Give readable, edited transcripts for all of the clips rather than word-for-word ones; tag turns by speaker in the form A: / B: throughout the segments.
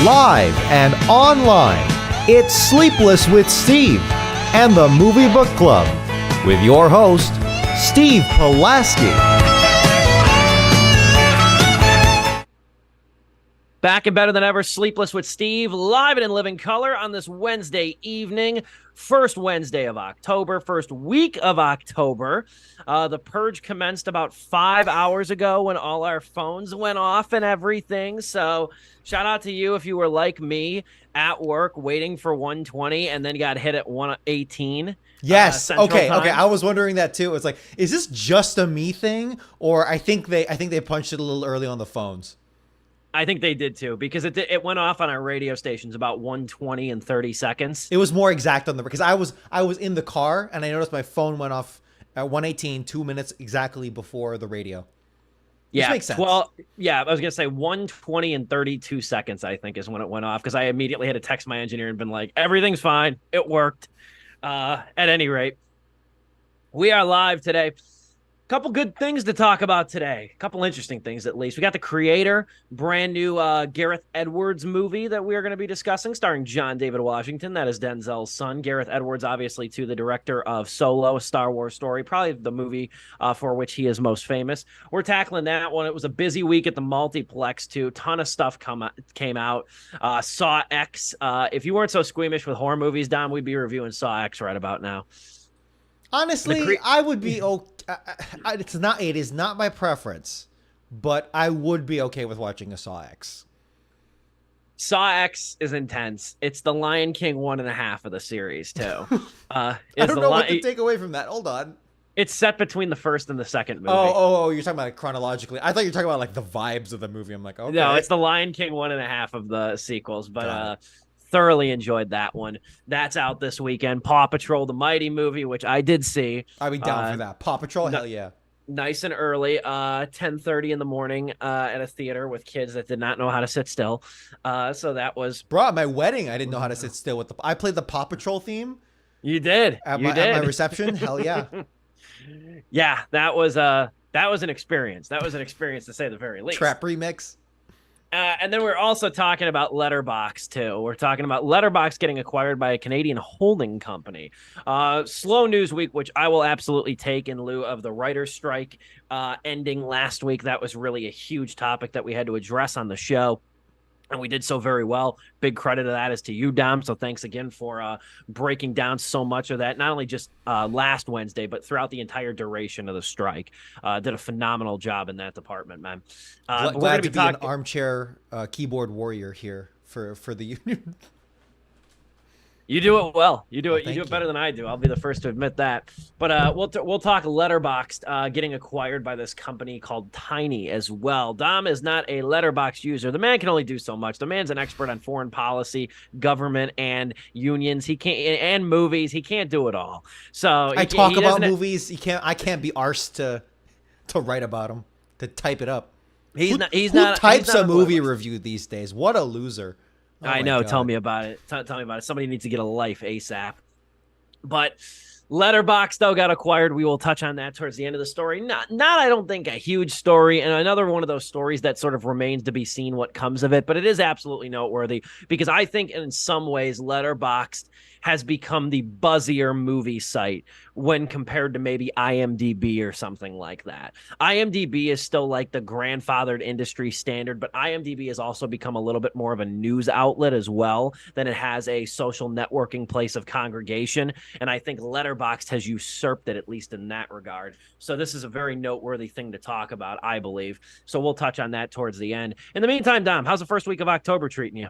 A: Live and online, it's Sleepless with Steve and the Movie Book Club with your host, Steve Pulaski.
B: Back and better than ever, Sleepless with Steve, live and in living color on this Wednesday evening, first Wednesday of October, first week of October. The purge commenced about 5 hours ago when all our phones went off and everything. So shout out to you if you were like me at work waiting for 120 and then got hit at 118.
A: Yes. Okay.
B: Time.
A: Okay. I was wondering that too. It's like, is this just a me thing, or I think they punched it a little early on the phones.
B: I think they did too, because it went off on our radio stations about 1:20 and 30 seconds.
A: It was more exact on the, because I was in the car and I noticed my phone went off at 1:18, 2 minutes exactly before the radio.
B: Yeah,
A: which makes sense.
B: Well, yeah, I was gonna say 1:20 and 32 seconds, I think, is when it went off, because I immediately had to text my engineer and been like, everything's fine, it worked. At any rate, we are live today. Couple good things to talk about today. Couple interesting things, at least. We got the Creator, brand new Gareth Edwards movie that we are going to be discussing, starring John David Washington. That is Denzel's son. Gareth Edwards, obviously, too, the director of Solo, a Star Wars story, probably the movie for which he is most famous. We're tackling that one. It was a busy week at the multiplex, too. Ton of stuff came out. Saw X. If you weren't so squeamish with horror movies, Dom, we'd be reviewing Saw X right about now.
A: Honestly, I would be okay. It is not my preference, but I would be okay with watching a Saw X.
B: Saw X is intense. It's the Lion King 1.5 of the series too.
A: I don't know what to take away from that. Hold on.
B: It's set between the first and the second movie.
A: Oh, you're talking about it chronologically. I thought you were talking about like the vibes of the movie. I'm like, okay.
B: No, it's the Lion King 1.5 of the sequels, but thoroughly enjoyed that one. That's out this weekend. Paw Patrol, the Mighty movie, which I did see.
A: I'd be down for that. Paw Patrol, hell yeah.
B: Nice and early, 10:30 in the morning at a theater with kids that did not know how to sit still. So that was...
A: Bro, at my wedding, I didn't know how to sit still. I played the Paw Patrol theme.
B: You did.
A: At my reception? Hell yeah.
B: Yeah, that was an experience. That was an experience, to say the very least.
A: Trap remix.
B: And then we're also talking about Letterboxd, too. We're talking about Letterboxd getting acquired by a Canadian holding company. Slow news week, which I will absolutely take in lieu of the writer's strike ending last week. That was really a huge topic that we had to address on the show, and we did so very well. Big credit of that is to you, Dom. So thanks again for breaking down so much of that, not only just last Wednesday, but throughout the entire duration of the strike. Did a phenomenal job in that department, man.
A: Glad to be an armchair keyboard warrior here for the union.
B: You do it well. You do it better than I do. I'll be the first to admit that. But we'll talk Letterboxd getting acquired by this company called Tiny as well. Dom is not a Letterboxd user. The man can only do so much. The man's an expert on foreign policy, government, and unions. He can't, and movies. He can't do it all. So
A: I talk about movies. I can't be arsed to write about them, to type it up.
B: Who
A: types a movie review these days? What a loser.
B: Oh, I know. God. Tell me about it. Tell me about it. Somebody needs to get a life ASAP. But Letterboxd, though, got acquired. We will touch on that towards the end of the story. Not I don't think, a huge story, and another one of those stories that sort of remains to be seen what comes of it. But it is absolutely noteworthy, because I think in some ways Letterboxd has become the buzzier movie site when compared to maybe IMDb or something like that. IMDb is still like the grandfathered industry standard, but IMDb has also become a little bit more of a news outlet as well than it has a social networking place of congregation. And I think Letterboxd has usurped it, at least in that regard. So this is a very noteworthy thing to talk about, I believe. So we'll touch on that towards the end. In the meantime, Dom, how's the first week of October treating you?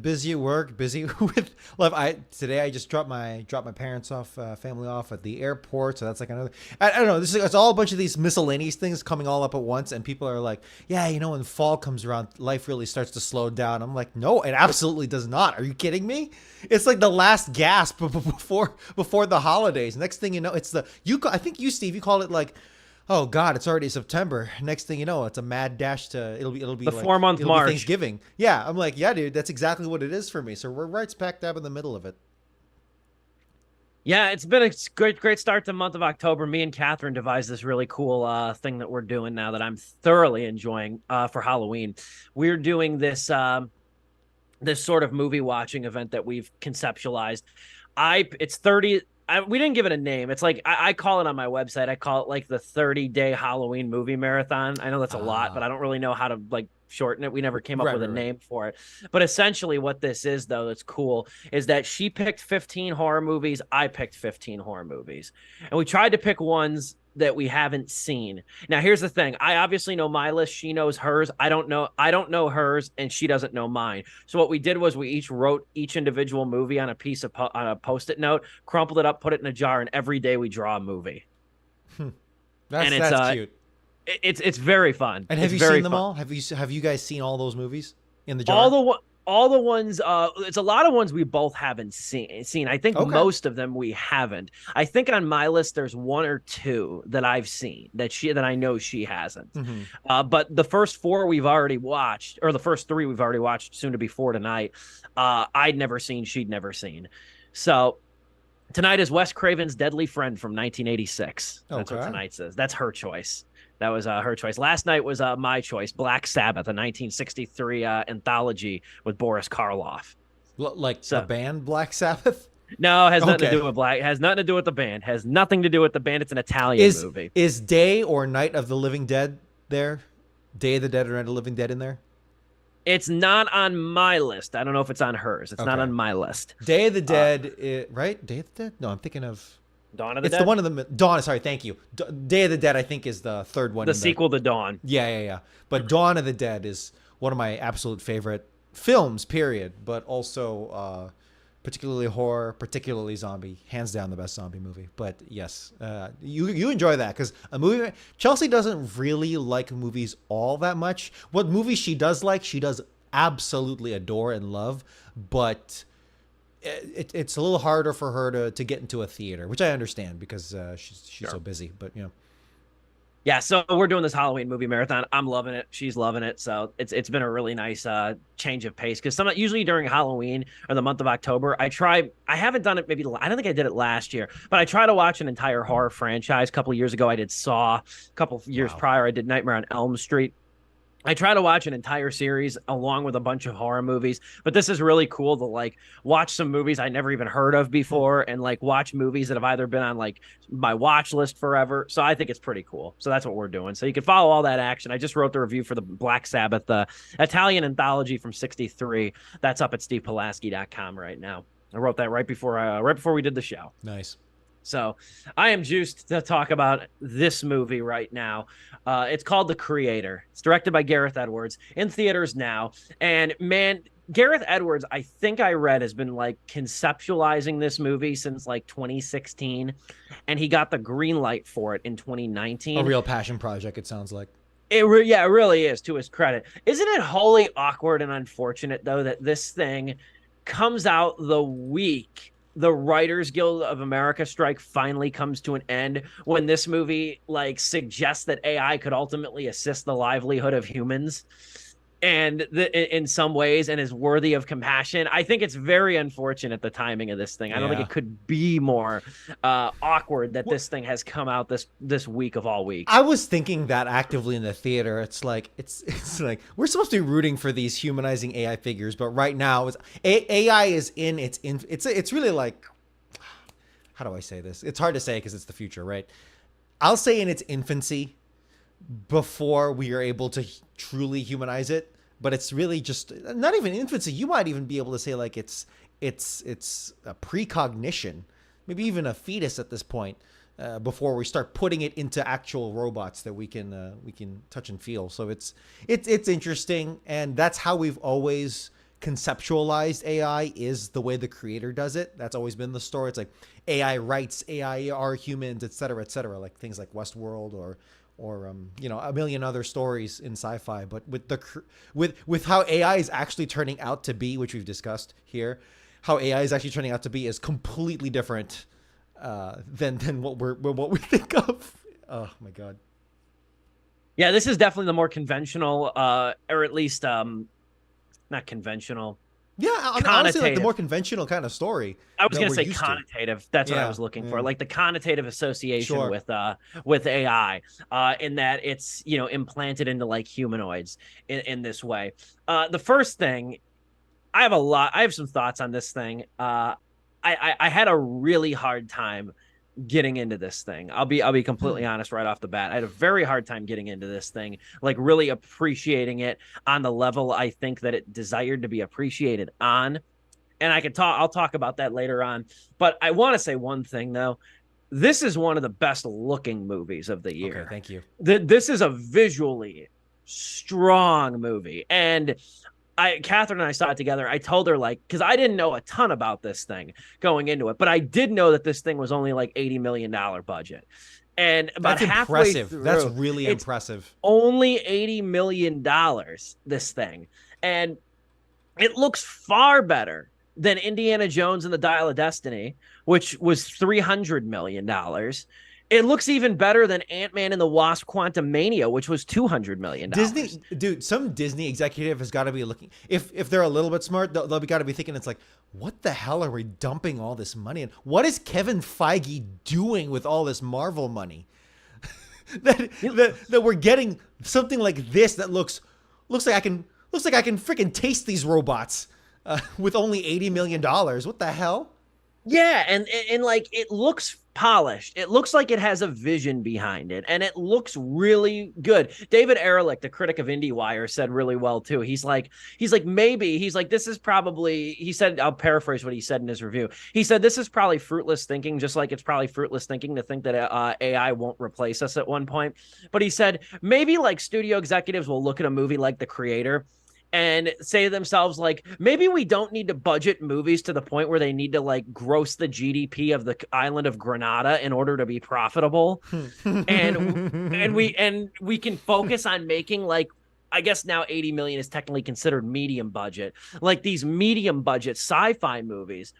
A: Busy at work, busy with love. Today I just dropped my parents off, family off at the airport. So that's like another. I don't know. It's all a bunch of these miscellaneous things coming all up at once, and people are like, "Yeah, when fall comes around, life really starts to slow down." I'm like, "No, it absolutely does not. Are you kidding me? It's like the last gasp before the holidays. Next thing you know, it's I think you, Steve, you call it like, oh God, it's already September. Next thing you know, it's a mad dash to it'll be
B: the like 4-month March.
A: Thanksgiving. Yeah, I'm like, yeah, dude, that's exactly what it is for me. So we're right smack dab in the middle of it.
B: Yeah, it's been a great start to the month of October. Me and Catherine devised this really cool thing that we're doing now that I'm thoroughly enjoying for Halloween. We're doing this sort of movie watching event that we've conceptualized. It's 30. We didn't give it a name. It's like I call it on my website. I call it like the 30-day Halloween movie marathon. I know that's a lot, but I don't really know how to like shorten it. We never came up
A: Right,
B: with
A: right,
B: a
A: right.
B: name for it. But essentially, what this is, though, that's cool, is that she picked 15 horror movies. I picked 15 horror movies, and we tried to pick ones that we haven't seen. Now, here's the thing. I obviously know my list. She knows hers. I don't know hers, and she doesn't know mine. So what we did was we each wrote each individual movie on a piece of on a post-it note, crumpled it up, put it in a jar, and every day we draw a movie.
A: That's
B: And
A: that's cute.
B: it's very fun.
A: And have
B: It's
A: you
B: very
A: seen them
B: fun.
A: all? Have you guys seen all those movies in the
B: all
A: jar?
B: the all the ones it's a lot of ones we both haven't seen. I think
A: Okay.
B: most of them we haven't. I think on my list there's one or two that I've seen that I know she hasn't.
A: Hmm.
B: But the first four we've already watched, or the first three we've already watched, soon to be four tonight. I'd never seen, she'd never seen. So tonight is Wes Craven's Deadly Friend from 1986. That's what
A: Okay.
B: tonight says. That's her choice. That was her choice. Last night was my choice, Black Sabbath, a 1963 anthology with Boris Karloff.
A: Like the
B: So
A: band Black Sabbath?
B: no, it has nothing to
A: Okay.
B: do with Black. It has nothing to do with the band. It has nothing to do with the band. It's an Italian
A: Is
B: movie.
A: is Day or Night of the Living Dead there? Day of the Dead or Night of the Living Dead in there?
B: It's not on my list. I don't know if it's on hers. It's not
A: Okay.
B: on my list.
A: Day of the
B: Uh,
A: Dead, right? Day of the Dead? No, I'm thinking of.
B: Dawn of the
A: It's
B: Dead,
A: the one of the Dawn. Sorry, thank you. Day of the Dead, I think, is the third one
B: the
A: in the.
B: sequel to Dawn.
A: Yeah, yeah, yeah. But Dawn of the Dead is one of my absolute favorite films. Period. But also, particularly horror, particularly zombie. Hands down, the best zombie movie. But yes, you enjoy that because a movie. Chelsea doesn't really like movies all that much. What movies she does like, she does absolutely adore and love. But it's a little harder for her to get into a theater, which I understand because she's so
B: Sure.
A: busy. But
B: Yeah, so we're doing this Halloween movie marathon. I'm loving it. She's loving it. So it's been a really nice change of pace because usually during Halloween or the month of October, I haven't done it, maybe I don't think I did it last year, but I try to watch an entire horror franchise. A couple of years ago I did Saw. A couple of years
A: wow.
B: prior I did Nightmare on Elm Street. I try to watch an entire series along with a bunch of horror movies, but this is really cool to like watch some movies I never even heard of before and like watch movies that have either been on like my watch list forever. So I think it's pretty cool. So that's what we're doing. So you can follow all that action. I just wrote the review for the Black Sabbath, the Italian anthology from 63. That's up at stevepulaski.com right now. I wrote that right before we did the show.
A: Nice.
B: So I am juiced to talk about this movie right now. It's called The Creator. It's directed by Gareth Edwards, in theaters now. And man, Gareth Edwards, I think I read, has been like conceptualizing this movie since like 2016. And he got the green light for it in
A: A
B: 2019.
A: real passion project, it sounds like.
B: Yeah, it really is, to his credit. Isn't it wholly awkward and unfortunate, though, that this thing comes out the week the Writers Guild of America strike finally comes to an end, when this movie like suggests that AI could ultimately assist the livelihood of humans and in some ways, and is worthy of compassion? I think it's very unfortunate, the timing of this thing. I don't think
A: Yeah.
B: it could be more awkward that
A: Well,
B: this thing has come out this week of all weeks.
A: I was thinking that actively in the theater. It's like it's like we're supposed to be rooting for these humanizing AI figures, but right now AI is in it's really like, how do I say this? It's hard to say because it's the future, right? I'll say in its infancy before we are able to truly humanize it, but it's really just not even infancy. You might even be able to say like it's a precognition, maybe even a fetus at this point, before we start putting it into actual robots that we can touch and feel. So it's interesting, and that's how we've always conceptualized AI, is the way the creator does it. That's always been the story. It's like AI writes, AI are humans, et cetera, like things like Westworld or a million other stories in sci-fi. But with how AI is actually turning out to be, which we've discussed here, how AI is actually turning out to be is completely different than what we think of. Oh my god.
B: Yeah, this is definitely the more conventional, or at least not conventional.
A: Yeah, honestly, like the more conventional kind of story.
B: I was going to say
A: used
B: connotative. That's what I was looking for, like the connotative association
A: Sure.
B: with AI, in that it's, you know, implanted into like humanoids in this way. The first thing, I have some thoughts on this thing. I had a really hard time getting into this thing. I'll be completely honest right off the bat. I had a very hard time getting into this thing, like really appreciating it on the level I think that it desired to be appreciated on. And I'll talk about that later on. But I want to say one thing though. This is one of the best looking movies of the year.
A: Okay, thank you.
B: This is a visually strong movie. And Catherine and I saw it together. I told her, like, because I didn't know a ton about this thing going into it, but I did know that this thing was only like $80 million budget. And about halfway through,
A: that's really impressive.
B: Only $80 million, this thing. And it looks far better than Indiana Jones and the Dial of Destiny, which was $300 million. It looks even better than Ant-Man and the Wasp: Quantumania, which was $200 million.
A: Disney, dude, some Disney executive has got to be looking. If they're a little bit smart, they'll be got to be thinking, it's like, what the hell are we dumping all this money in? What is Kevin Feige doing with all this Marvel money? that we're getting something like this that looks like I can freaking taste these robots with only $80 million. What the hell?
B: Yeah, and like it looks polished. It looks like it has a vision behind it, and it looks really good. David Ehrlich, the critic of IndieWire, said really well too. He's like this is probably, he said, I'll paraphrase what he said in his review. He said this is probably fruitless thinking, just like it's probably fruitless thinking to think that AI won't replace us at one point. But he said maybe like studio executives will look at a movie like The Creator and say to themselves, like, maybe we don't need to budget movies to the point where they need to like gross the GDP of the island of Grenada in order to be profitable. and we can focus on making, like, I guess now 80 million is technically considered medium budget, like these medium budget sci-fi movies.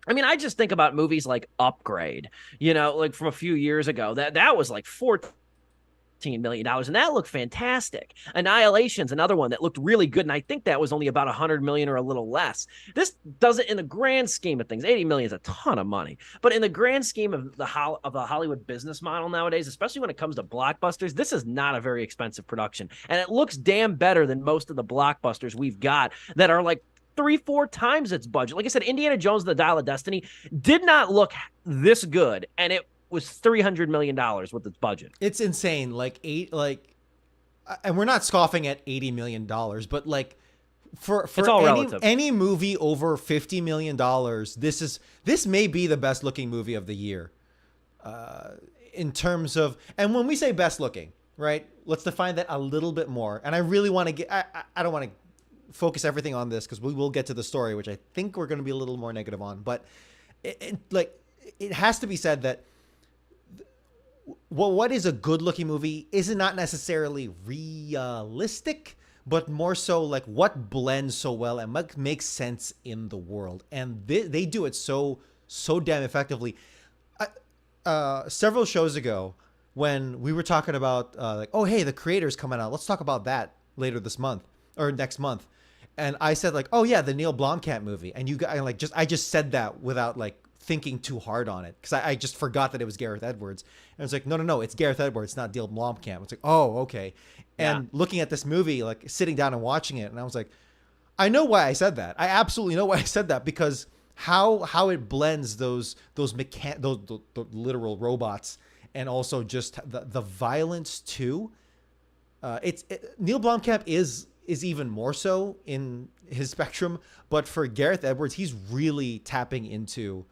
B: I mean, I just think about movies like Upgrade, you know, like from a few years ago, that was like $14 million, and that looked fantastic. Annihilation's another one that looked really good, and I think that was only about 100 million or a little less. This doesn't, in the grand scheme of things, 80 million is a ton of money, but in the grand scheme of the Hollywood business model nowadays, especially when it comes to blockbusters, this is not a very expensive production, and it looks damn better than most of the blockbusters we've got that are like 3-4 times its budget. Like I said, Indiana Jones and the Dial of Destiny did not look this good, and it was $300 million with its budget.
A: It's insane. And we're not scoffing at $80 million, but like for
B: it's all relative.
A: Any movie over $50 million, this may be the best looking movie of the year. In terms of, and when we say best looking, right? Let's define that a little bit more. And I really want to get, I don't want to focus everything on this because we will get to the story, which I think we're going to be a little more negative on, but it has to be said that what is a good looking movie is not necessarily realistic, but more so like what blends so well and what makes sense in the world. And they do it so damn effectively. Several shows ago when we were talking about like, oh, hey, The Creator's coming out. Let's talk about that later this month or next month. And I said like, oh yeah, the Neil Blomkamp movie. And you guys like I just said that without like thinking too hard on it because I just forgot that it was Gareth Edwards. And it's like, no, it's Gareth Edwards, not Neil Blomkamp. It's like, oh, okay. And looking at this movie, like sitting down and watching it, and I was like, I know why I said that. I absolutely know why I said that, because how it blends those the literal robots and also just the violence too. Neil Blomkamp is even more so in his spectrum, but for Gareth Edwards, he's really tapping into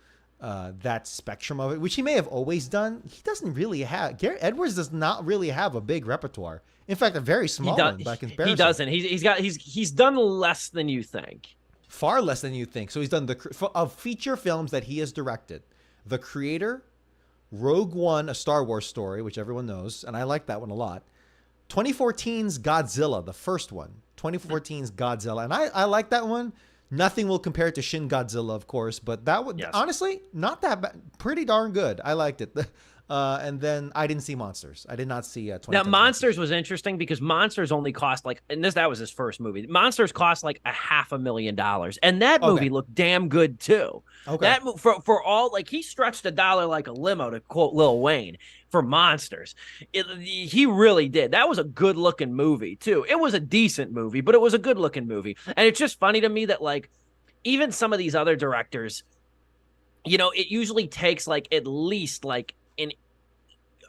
A: that spectrum of it, which he may have always done. He doesn't really have. Gareth Edwards does not really have a big repertoire. In fact, a very small one by comparison.
B: He doesn't. He's done less than you think.
A: Far less than you think. So he's done of feature films that he has directed: The Creator, Rogue One, a Star Wars story, which everyone knows, and I like that one a lot. 2014's Godzilla, the first one. 2014's Godzilla, and I like that one. Nothing will compare to Shin Godzilla, of course, but that would honestly not that bad. Pretty darn good. I liked it. And then I didn't see Monsters. I did not see
B: Now,
A: 2010's
B: Monsters was interesting because Monsters only cost like, and that was his first movie. Monsters cost like $500,000, and that
A: Okay.
B: movie looked damn good too.
A: Okay.
B: That for all like he stretched a dollar like a limo, to quote Lil Wayne, for Monsters. He really did. That was a good looking movie too. It was a decent movie, but it was a good looking movie. And it's just funny to me that like even some of these other directors, it usually takes like at least like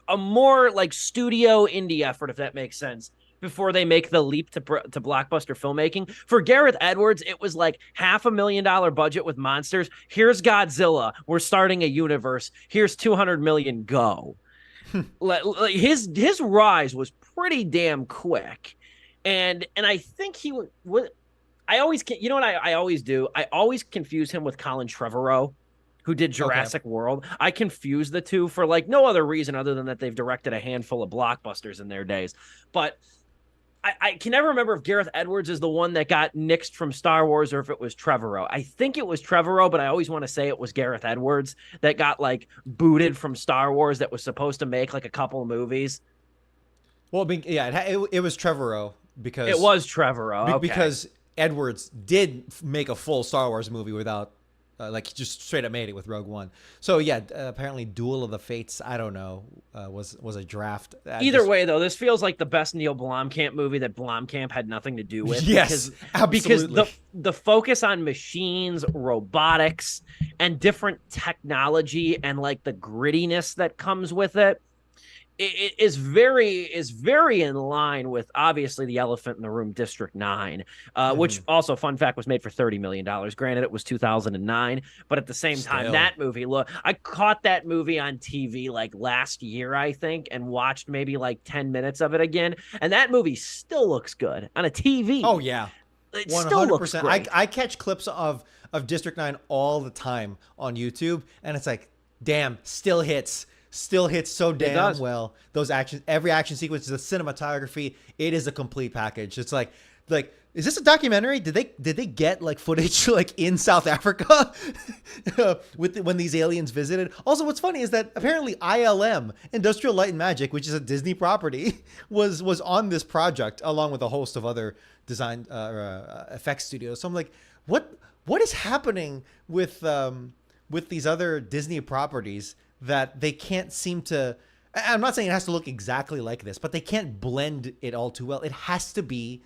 B: a more like studio indie effort, if that makes sense, before they make the leap to blockbuster filmmaking. For Gareth Edwards, it was like $500,000 budget with Monsters. Here's Godzilla. We're starting a universe. Here's 200 million. Go. His rise was pretty damn quick, and I think he would. I always, you know what I always do? I always confuse him with Colin Trevorrow, who did
A: Okay.
B: Jurassic World. I confuse the two for like no other reason other than that they've directed a handful of blockbusters in their days. But I can never remember if Gareth Edwards is the one that got nixed from Star Wars or if it was Trevorrow. I think it was Trevorrow, but I always want to say it was Gareth Edwards that got like booted from Star Wars that was supposed to make like a couple of movies.
A: Well, yeah, it was Trevorrow because
B: It was Trevorrow. Okay.
A: because Edwards did make a full Star Wars movie without like he just straight up made it with Rogue One. So yeah, apparently Duel of the Fates, I don't know, was a draft.
B: Either way, though, this feels like the best Neil Blomkamp movie that Blomkamp had nothing to do with.
A: Yes, absolutely.
B: Because the focus on machines, robotics, and different technology, and like the grittiness that comes with it, is very in line with obviously the Elephant in the Room, District 9, which also, fun fact, was made for $30 million. Granted, it was 2009, but at the same time, that movie, look, I caught that movie on TV like last year, I think, and watched maybe like 10 minutes of it again, and that movie still looks good on a TV.
A: Oh yeah,
B: it 100%. Still looks great.
A: I catch clips of District 9 all the time on YouTube, and it's like, damn, still hits so damn well. Those every action sequence, the cinematography, it is a complete package. It's like, is this a documentary? Did they get like footage like in South Africa when these aliens visited? Also, what's funny is that apparently ILM, Industrial Light and Magic, which is a Disney property, was on this project along with a host of other design effects studios. So I'm like, what is happening with these other Disney properties that they can't seem to? I'm not saying it has to look exactly like this, but they can't blend it all too well. It has to be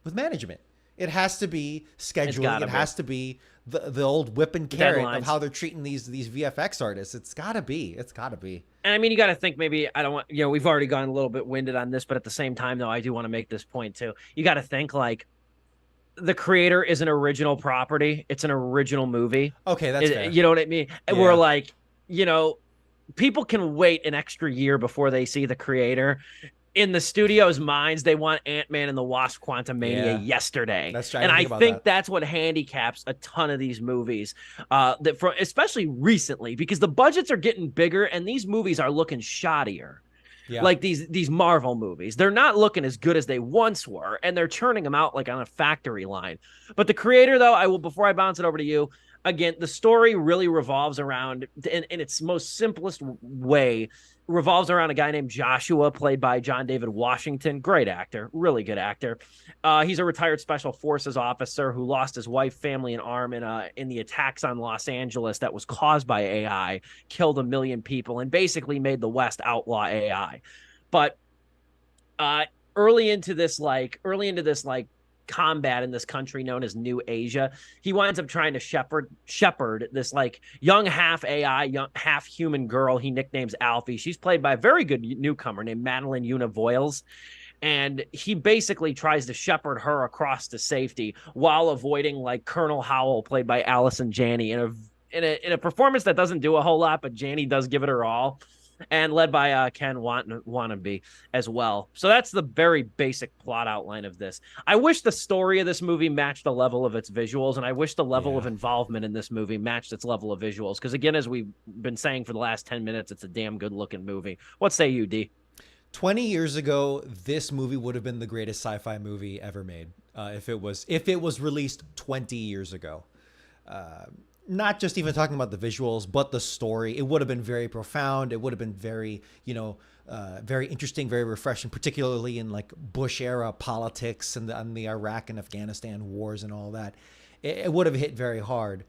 A: with management. It has to be scheduling. It has to be the old whip and carrot of how they're treating these VFX artists. It's gotta be.
B: And I mean, you got to think, maybe, I don't want, we've already gone a little bit winded on this, but at the same time, though, I do want to make this point too. You got to think like the creator is an original property. It's an original movie.
A: Okay, that's fair.
B: You know what I mean? And we're like, people can wait an extra year before they see the creator. In the studio's minds, they want Ant-Man and the Wasp: Quantumania yesterday.
A: That's true.
B: And I think that's what handicaps a ton of these movies, especially recently, because the budgets are getting bigger and these movies are looking shoddier. Yeah. Like these Marvel movies, they're not looking as good as they once were, and they're churning them out like on a factory line. But the creator, though, before I bounce it over to you, again, the story really revolves around, in its most simplest way, revolves around a guy named Joshua, played by John David Washington. Great actor, really good actor. He's a retired special forces officer who lost his wife, family, and arm in the attacks on Los Angeles that was caused by AI, killed 1 million people, and basically made the West outlaw AI. But early into this combat in this country known as New Asia, he winds up trying to shepherd this like young half AI, half human girl he nicknames Alfie. She's played by a very good newcomer named Madeline Una Voiles, and he basically tries to shepherd her across to safety while avoiding like Colonel Howell, played by Allison Janney, in a performance that doesn't do a whole lot, but Janney does give it her all, and led by Ken Wannabe as well. So that's the very basic plot outline of this. I wish the story of this movie matched the level of its visuals, and I wish the level of involvement in this movie matched its level of visuals, because again, as we've been saying for the last 10 minutes, it's a damn good looking movie. What say you, D?
A: 20 years ago, this movie would have been the greatest sci-fi movie ever made if it was released 20 years ago. not just even talking about the visuals, but the story. It would have been very profound. It would have been very, very interesting, very refreshing, particularly in like Bush era politics and the Iraq and Afghanistan wars and all that. It would have hit very hard.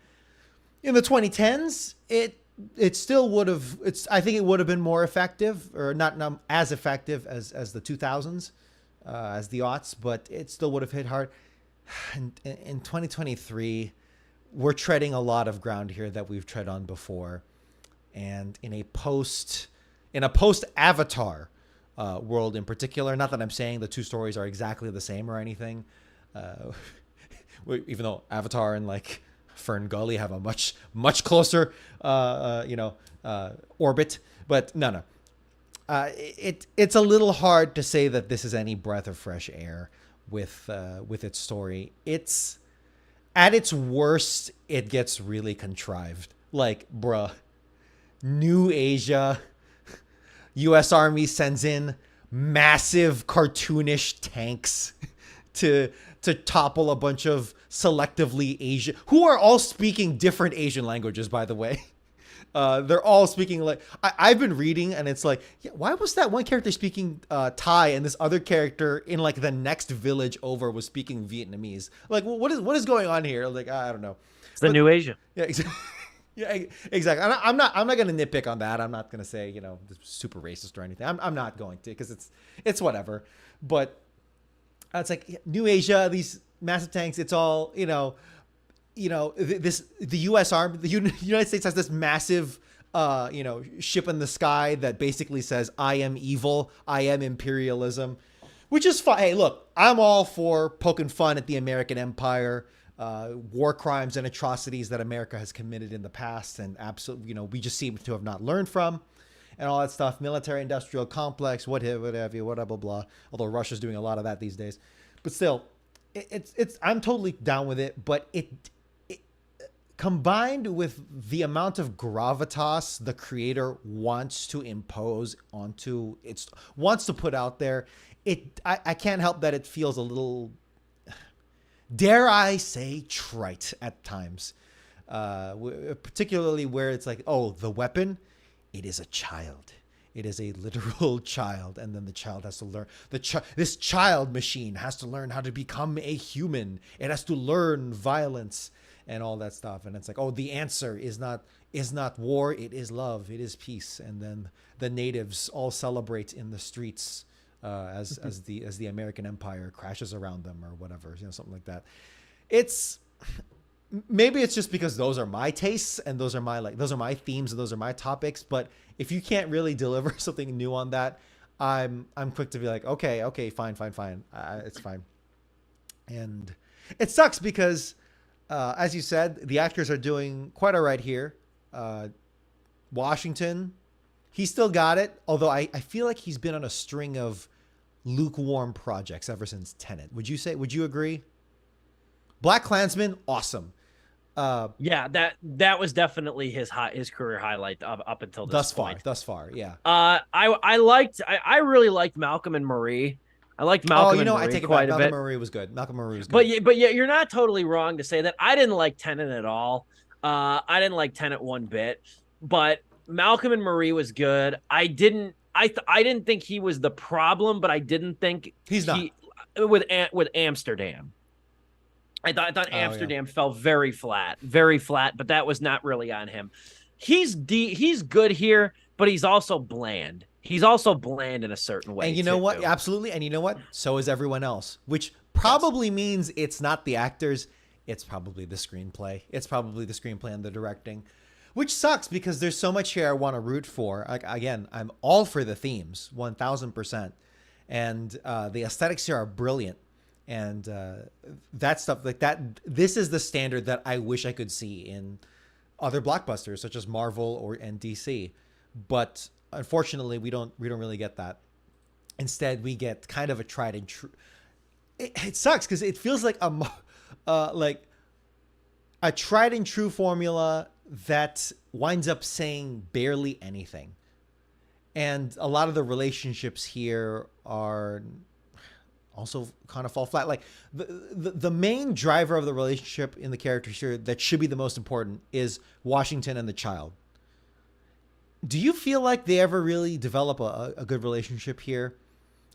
A: In the 2010s, it still would have. I think it would have been more effective, or not as effective as the 2000s, as the aughts, but it still would have hit hard. In 2023, we're treading a lot of ground here that we've tread on before, and in a post Avatar world in particular. Not that I'm saying the two stories are exactly the same or anything, even though Avatar and like Fern Gully have a much closer orbit, but no. It's a little hard to say that this is any breath of fresh air with its story. It's at its worst, it gets really contrived. Like, bruh, New Asia, U.S. Army sends in massive cartoonish tanks to topple a bunch of selectively Asian, who are all speaking different Asian languages, by the way. They're all speaking like I've been reading, and it's like, yeah, why was that one character speaking Thai and this other character in like the next village over was speaking Vietnamese? Like, what is going on here? Like, I don't know.
B: It's the New Asia.
A: Yeah, exactly. Yeah, exactly. I'm not gonna nitpick on that. I'm not gonna say super racist or anything. I'm not going to, because it's whatever. But it's like New Asia, these massive tanks. It's all the U.S. Army, the United States has this massive, ship in the sky that basically says, "I am evil, I am imperialism," which is fine. Hey, look, I'm all for poking fun at the American empire, war crimes and atrocities that America has committed in the past, and absolutely, we just seem to have not learned from, and all that stuff. Military-industrial complex, what have you, blah blah blah. Although Russia's doing a lot of that these days, but still, it's I'm totally down with it. But it combined with the amount of gravitas the creator wants to impose onto wants to put out there, I can't help that it feels a little, dare I say, trite at times, particularly where it's like, oh, the weapon, it is a child. It is a literal child, and then the child has to learn. This child machine has to learn how to become a human. It has to learn violence and all that stuff. And it's like, oh, the answer is not war, it is love, it is peace. And then the natives all celebrate in the streets as the American empire crashes around them or whatever, something like that. Maybe it's just because those are my tastes and those are my themes and those are my topics. But if you can't really deliver something new on that, I'm quick to be like, okay, fine. It's fine. And it sucks because, as you said, the actors are doing quite all right here. Washington, he still got it. Although I feel like he's been on a string of lukewarm projects ever since Tenet. Would you agree? Black Klansman, awesome.
B: Yeah, that was definitely his career highlight up until this point.
A: Thus far, yeah.
B: I really liked Malcolm and Marie. I liked Malcolm and Marie
A: I take it
B: quite
A: back.
B: a bit.
A: Malcolm Marie was good.
B: But you're not totally wrong to say that. I didn't like Tenet at all. I didn't like Tenet one bit. But Malcolm and Marie was good. I didn't think he was the problem, but I didn't think
A: he's not
B: with Amsterdam. I thought Amsterdam fell very flat, but that was not really on him. He's good here, but he's also bland. He's also bland in a certain way.
A: And you know what? Absolutely. And you know what? So is everyone else, which probably means it's not the actors. It's probably the screenplay. It's probably the screenplay and the directing, which sucks because there's so much here I want to root for. Like, again, I'm all for the themes, 1000%. And the aesthetics here are brilliant. And that stuff like that, this is the standard that I wish I could see in other blockbusters such as Marvel and DC. But unfortunately, we don't really get that. Instead, we get kind of a tried and true. It sucks because it feels like a tried and true formula that winds up saying barely anything. And a lot of the relationships here are also kind of fall flat. Like the main driver of the relationship in the characters here that should be the most important is Washington and the child. Do you feel like they ever really develop a good relationship here,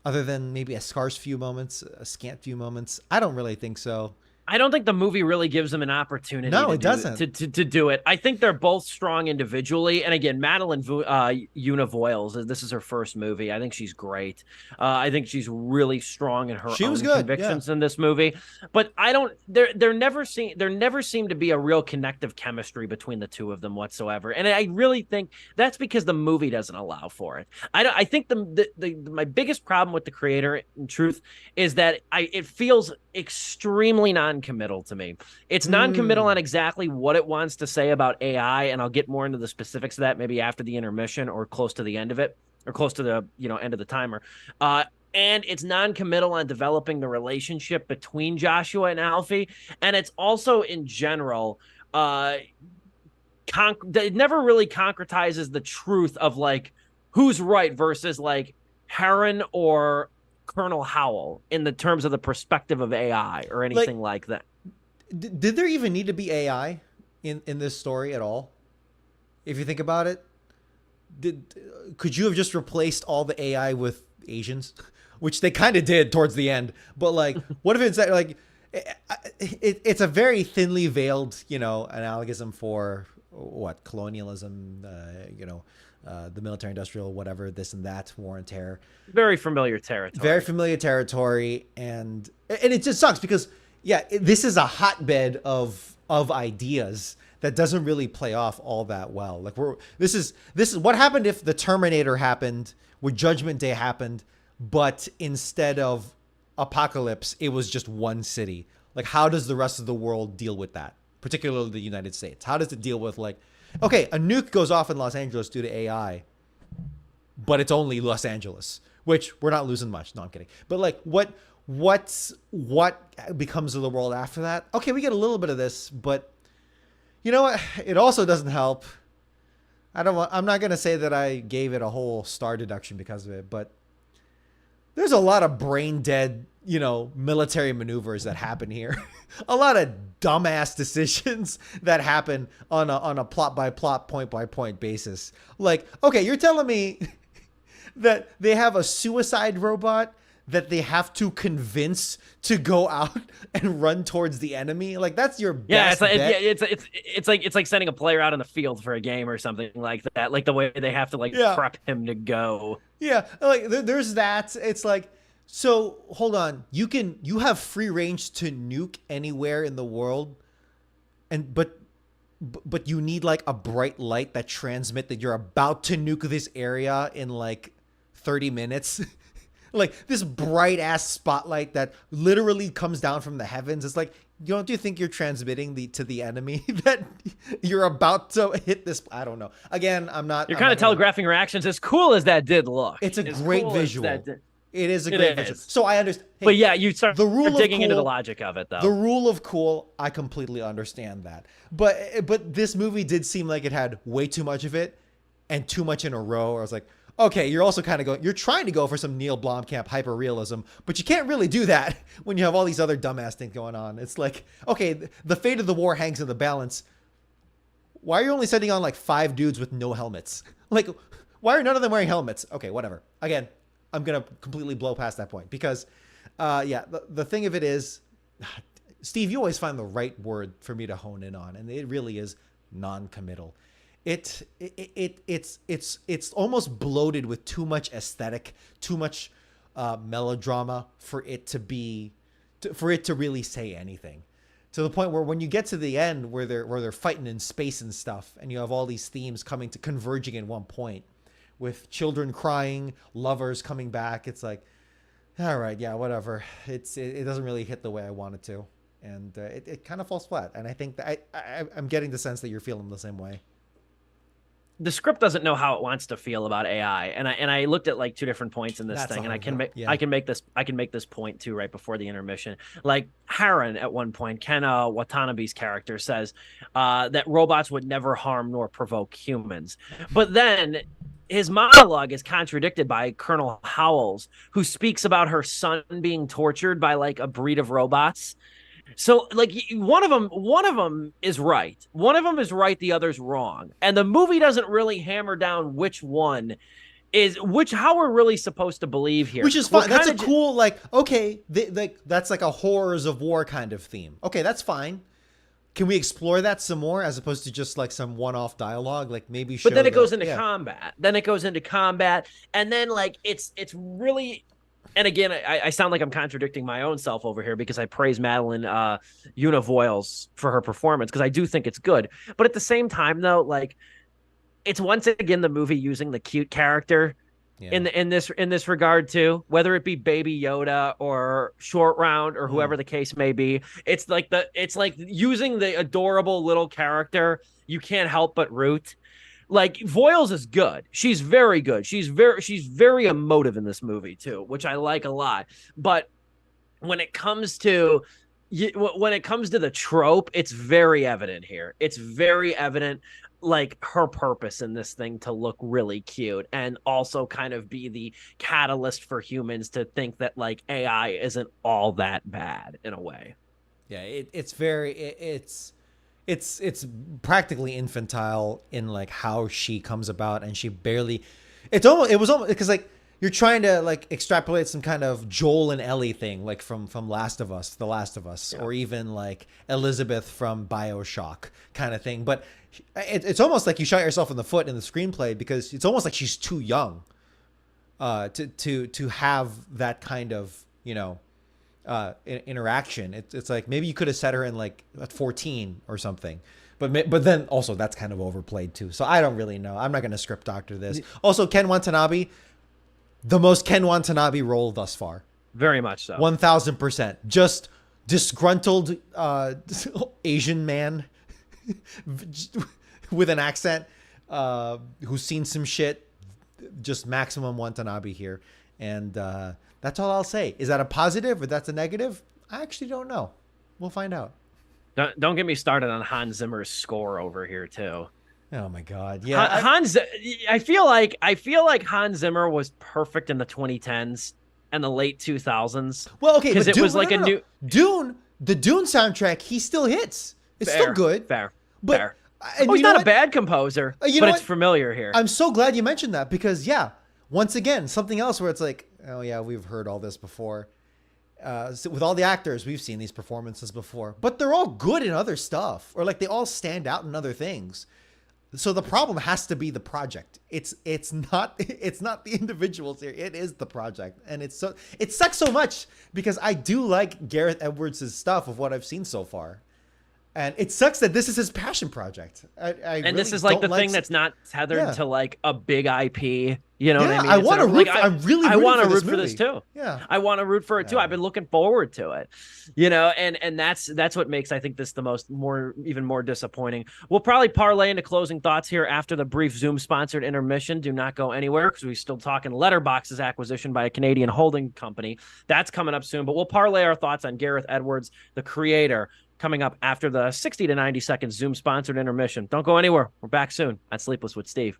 A: other than maybe a scarce few moments, a scant few moments? I don't really think so.
B: I don't think the movie really gives them an opportunity.
A: No,
B: to
A: it doesn't.
B: to do it. I think they're both strong individually. And again, Madeline Una Voiles, this is her first movie. I think she's great. I think she's really strong in her
A: She
B: own
A: was good,
B: convictions in this movie. But I don't. There never seemed to be a real connective chemistry between the two of them whatsoever. And I really think that's because the movie doesn't allow for it. I think my biggest problem with the creator, in truth, is that it feels extremely non-committal to me. It's non-committal on exactly what it wants to say about AI, and I'll get more into the specifics of that maybe after the intermission or close to the end of it, or close to the end of the timer. And it's non-committal on developing the relationship between Joshua and Alfie, and it's also in general it never really concretizes the truth of like who's right versus like Heron or Colonel Howell in the terms of the perspective of AI or anything like that.
A: Did there even need to be AI in this story at all? If you think about it, could you have just replaced all the AI with Asians, which they kind of did towards the end? But like, what if it's like it's a very thinly veiled, analogism for what colonialism, the military industrial, whatever, this and that, war and terror.
B: Very familiar territory.
A: Very familiar territory. And it just sucks because, this is a hotbed of ideas that doesn't really play off all that well. Like this is what happened if the Terminator happened, where Judgment Day happened, but instead of apocalypse, it was just one city. Like, how does the rest of the world deal with that? Particularly the United States. How does it deal with, like, okay, a nuke goes off in Los Angeles due to AI, but it's only Los Angeles, which we're not losing much. No, I'm kidding. But like, what becomes of the world after that? Okay, we get a little bit of this, but you know what? It also doesn't help. I'm not gonna say that I gave it a whole star deduction because of it, but there's a lot of brain dead, military maneuvers that happen here. A lot of dumbass decisions that happen on a plot by plot, point by point basis. Like, okay, you're telling me that they have a suicide robot that they have to convince to go out and run towards the enemy? Like, that's your best bet.
B: It's like sending a player out in the field for a game or something like that. Like the way they have to prep him to go. Yeah,
A: like there's that. It's like, so hold on, you have free range to nuke anywhere in the world, but you need like a bright light that transmit that you're about to nuke this area in like 30 minutes. Like this bright ass spotlight that literally comes down from the heavens. It's like, don't you think you're transmitting to the enemy that you're about to hit this? I don't know. Again, You're
B: kind of telegraphing reactions. As cool as that did look,
A: it's a great visual. It is a great visual. So I understand.
B: Hey, but yeah, you start digging into the logic of it, though.
A: The rule of cool, I completely understand that. But this movie did seem like it had way too much of it and too much in a row. I was like, okay, you're also kind of you're trying to go for some Neil Blomkamp hyper-realism, but you can't really do that when you have all these other dumbass things going on. It's like, okay, the fate of the war hangs in the balance. Why are you only sending on like 5 dudes with no helmets? Like, why are none of them wearing helmets? Okay, whatever. Again, I'm going to completely blow past that point because, the thing of it is, Steve, you always find the right word for me to hone in on, and it really is non-committal. It's almost bloated with too much aesthetic, too much melodrama for it to really say anything. To the point where when you get to the end where they're fighting in space and stuff, and you have all these themes converging in one point, with children crying, lovers coming back, it's like, all right, yeah, whatever. It doesn't really hit the way I want it to, and it kind of falls flat. And I think that I'm getting the sense that you're feeling the same way.
B: The script doesn't know how it wants to feel about AI, and I looked at like 2 different points in this thing, and I can make this point too right before the intermission. Like Heron at one point, Ken Watanabe's character says that robots would never harm nor provoke humans, but then his monologue is contradicted by Colonel Howells, who speaks about her son being tortured by like a breed of robots. So like one of them is right. One of them is right, the other's wrong. And the movie doesn't really hammer down which one is which how we're really supposed to believe here.
A: Which is
B: We're
A: fine. That's
B: kind
A: a
B: of
A: cool, like, okay, like that's like a horrors of war kind of theme. Okay, that's fine. Can we explore that some more as opposed to just like some one-off dialogue? Like maybe
B: but then
A: show
B: it goes
A: the
B: into
A: yeah.
B: combat. Then it goes into combat, and then like it's really. And again, I sound like I'm contradicting my own self over here because I praise Madeline Univoyles for her performance because I do think it's good. But at the same time, though, like it's once again the movie using the cute character
A: Yeah.
B: in this regard too, whether it be Baby Yoda or Short Round or
A: Mm.
B: whoever the case may be. It's like using the adorable little character you can't help but root. Like Voiles is good. She's very good. She's very emotive in this movie too, which I like a lot. But when it comes to when it comes to the trope, it's very evident here. It's very evident like her purpose in this thing to look really cute and also kind of be the catalyst for humans to think that like AI isn't all that bad in a way.
A: Yeah, it's very it's practically infantile in like how she comes about, and she barely. It was almost because like you're trying to like extrapolate some kind of Joel and Ellie thing, like from Last of Us, The Last of Us,
B: Yeah.
A: or even like Elizabeth from BioShock kind of thing. But it's almost like you shot yourself in the foot in the screenplay because it's almost like she's too young to have that kind of interaction. It's like maybe you could have set her in like at 14 or something, but then also that's kind of overplayed too. So I don't really know. I'm not going to script doctor this. Also, Ken Watanabe, the most Ken Watanabe role thus far.
B: Very much so.
A: 1000%. Just disgruntled Asian man with an accent who's seen some shit. Just maximum Watanabe here. And that's all I'll say. Is that a positive or that's a negative? I actually don't know. We'll find out.
B: Don't get me started on Hans Zimmer's score over here too.
A: Oh my God. Yeah.
B: Hans, I feel like Hans Zimmer was perfect in the 2010s and the late 2000s.
A: Well, okay,
B: because
A: but
B: it
A: Dune,
B: was like
A: no,
B: a
A: no,
B: new
A: Dune, the Dune soundtrack, he still hits. It's still good.
B: fair,
A: but
B: fair.
A: And
B: He's not a bad composer,
A: you
B: but
A: know
B: it's familiar here.
A: I'm so glad you mentioned that because yeah, once again, something else where it's like, oh yeah, we've heard all this before. So with all the actors, we've seen these performances before, but they're all good in other stuff, or like they all stand out in other things. So the problem has to be the project. It's not the individuals here. It is the project, and it sucks so much because I do like Gareth Edwards' stuff of what I've seen so far. And it sucks that this is his passion project.
B: And
A: really
B: this is like the
A: like
B: thing that's not tethered
A: Yeah.
B: to like a big IP. You know what I mean?
A: I want to root.
B: Like,
A: I'm really.
B: I
A: want to
B: root for this too.
A: Yeah.
B: I want to root for it too. I've been looking forward to it. You know, and that's what makes I think this the even more disappointing. We'll probably parlay into closing thoughts here after the brief Zoom sponsored intermission. Do not go anywhere because we're still talking Letterboxd's acquisition by a Canadian holding company. That's coming up soon. But we'll parlay our thoughts on Gareth Edwards, the creator, coming up after the 60 to 90 second Zoom sponsored intermission. Don't go anywhere. We're back soon on Sleepless with Steve.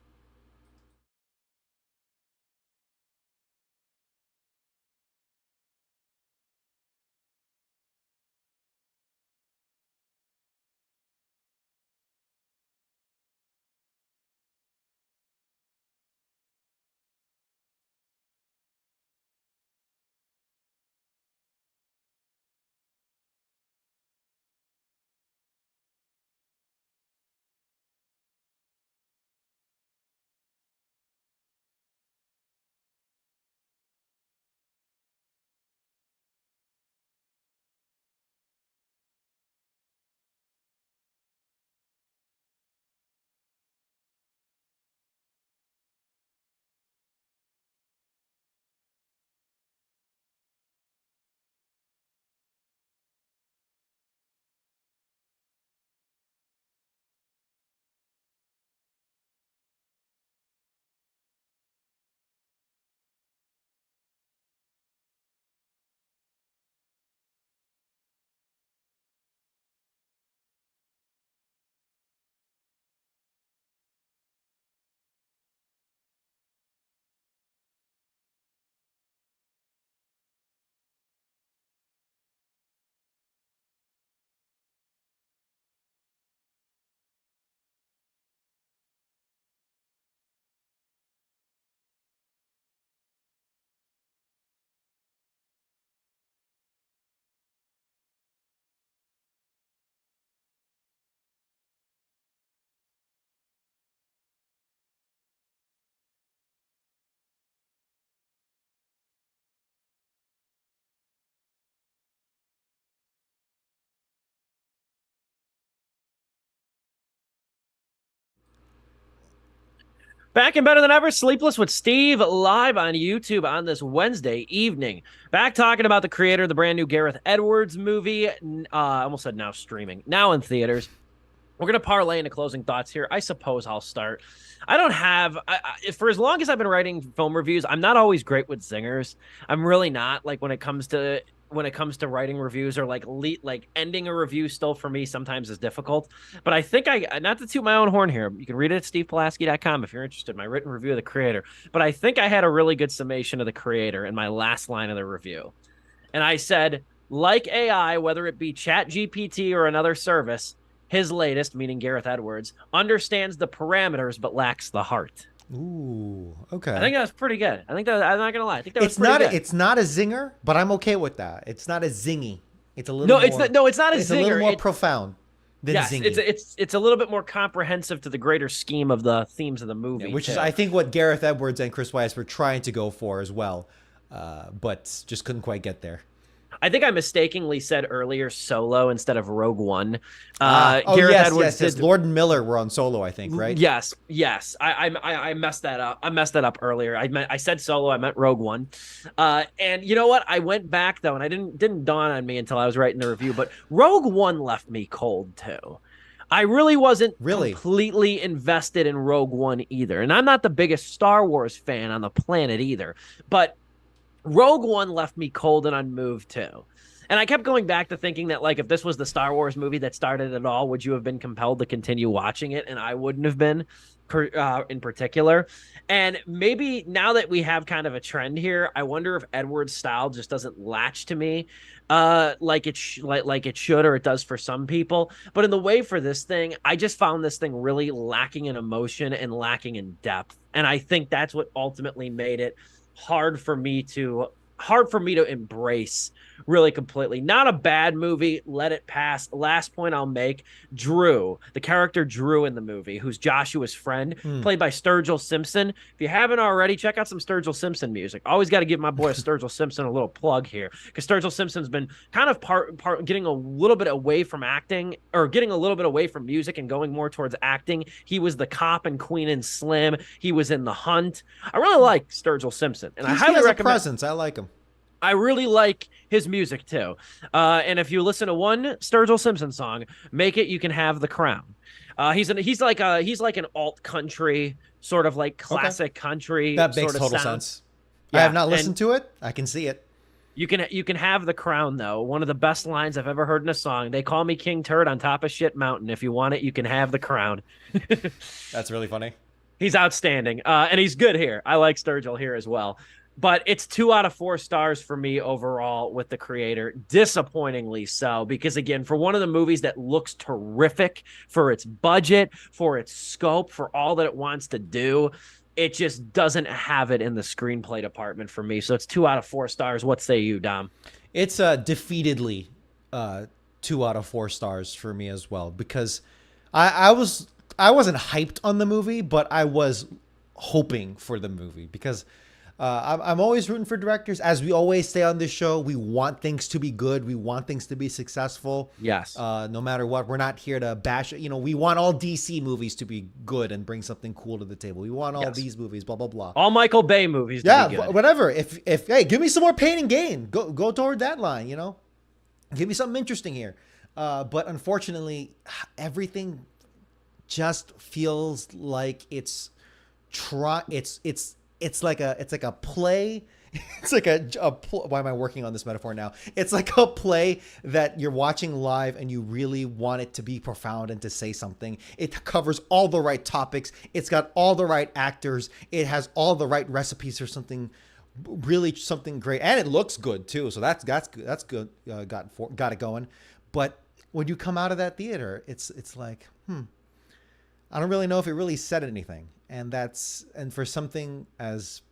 B: Back and better than ever, Sleepless with Steve, live on YouTube on this Wednesday evening. Back talking about the creator of the brand new Gareth Edwards movie. I almost said now streaming, now in theaters. We're going to parlay into closing thoughts here. I suppose I'll start. I don't have, for as long as I've been writing film reviews, I'm not always great with zingers. I'm really not. Like when it comes to writing reviews, or like ending a review still for me sometimes is difficult. But I think not to toot my own horn here, you can read it at stevepulaski.com if you're interested, my written review of the creator. But I think I had a really good summation of the creator in my last line of the review. And I said, like AI, whether it be ChatGPT or another service, his latest, meaning Gareth Edwards, understands the parameters but lacks the heart.
A: Ooh, okay.
B: I think that's pretty good. I'm not gonna lie. I think that was
A: It's
B: pretty
A: not
B: good.
A: it's not a zinger, but I'm okay with that. It's not a zingy. It's a little
B: It's not a
A: it's
B: zinger.
A: a little more profound than
B: Yes,
A: zingy.
B: it's a little bit more comprehensive to the greater scheme of the themes of the movie,
A: which is
B: too.
A: I think what Gareth Edwards and Chris Weiss were trying to go for as well, but just couldn't quite get there.
B: I think I mistakenly said earlier Solo instead of Rogue One.
A: Gareth
B: Edwards
A: yes. Lord and Miller were on Solo, I think, right?
B: Yes. I messed that up. I messed that up earlier. I said Solo. I meant Rogue One. And you know what? I went back though, and I didn't dawn on me until I was writing the review. But Rogue One left me cold too. I really wasn't completely invested in Rogue One either, and I'm not the biggest Star Wars fan on the planet either. But Rogue One left me cold and unmoved too. And I kept going back to thinking that, like, if this was the Star Wars movie that started it all, would you have been compelled to continue watching it? And I wouldn't have been, in particular. And maybe now that we have kind of a trend here, I wonder if Edward's style just doesn't latch to me like it should, or it does for some people. But in the way for this thing, I just found this thing really lacking in emotion and lacking in depth. And I think that's what ultimately made it hard for me to embrace really completely. Not a bad movie, let it pass. Last point I'll make, Drew, the character Drew in the movie, who's Joshua's friend, played by Sturgill Simpson. If you haven't already, check out some Sturgill Simpson music. Always got to give my boy Sturgill Simpson a little plug here, because Sturgill Simpson's been kind of part getting a little bit away from acting, or getting a little bit away from music and going more towards acting. He was the cop in Queen and Slim. He was in The Hunt. I really like Sturgill Simpson, and I highly recommend.
A: Presence. I like him.
B: I really like his music too. And if you listen to one Sturgill Simpson song, Make It You Can Have the Crown. He's like an alt country, sort of like classic country.
A: That makes
B: sort of
A: total
B: sound.
A: sense.
B: Yeah,
A: I have not listened to it. I can see it.
B: You can have the crown though. One of the best lines I've ever heard in a song. They call me King Turd on top of shit mountain. If you want it, you can have the crown.
A: That's really funny.
B: He's outstanding. And he's good here. I like Sturgill here as well. But it's 2 out of 4 stars for me overall with the creator. Disappointingly so, because again, for one of the movies that looks terrific for its budget, for its scope, for all that it wants to do, it just doesn't have it in the screenplay department for me. So it's 2 out of 4 stars. What say you, Dom?
A: It's defeatedly 2 out of 4 stars for me as well, because I wasn't hyped on the movie, but I was hoping for the movie, because I'm always rooting for directors. As we always say on this show, we want things to be good. We want things to be successful.
B: Yes.
A: No matter what, we're not here to bash it. You know, we want all DC movies to be good and bring something cool to the table. We want all these movies, blah, blah, blah.
B: All Michael Bay movies to be good.
A: Whatever. If hey, give me some more Pain and Gain. Go toward that line, you know? Give me something interesting here. But unfortunately, everything just feels like it's like a play. It's like why am I working on this metaphor now? It's like a play that you're watching live and you really want it to be profound and to say something. It covers all the right topics. It's got all the right actors. It has all the right recipes for something great, and it looks good too. So that's good. Got it going. But when you come out of that theater, it's like, I don't really know if it really said anything. And for something as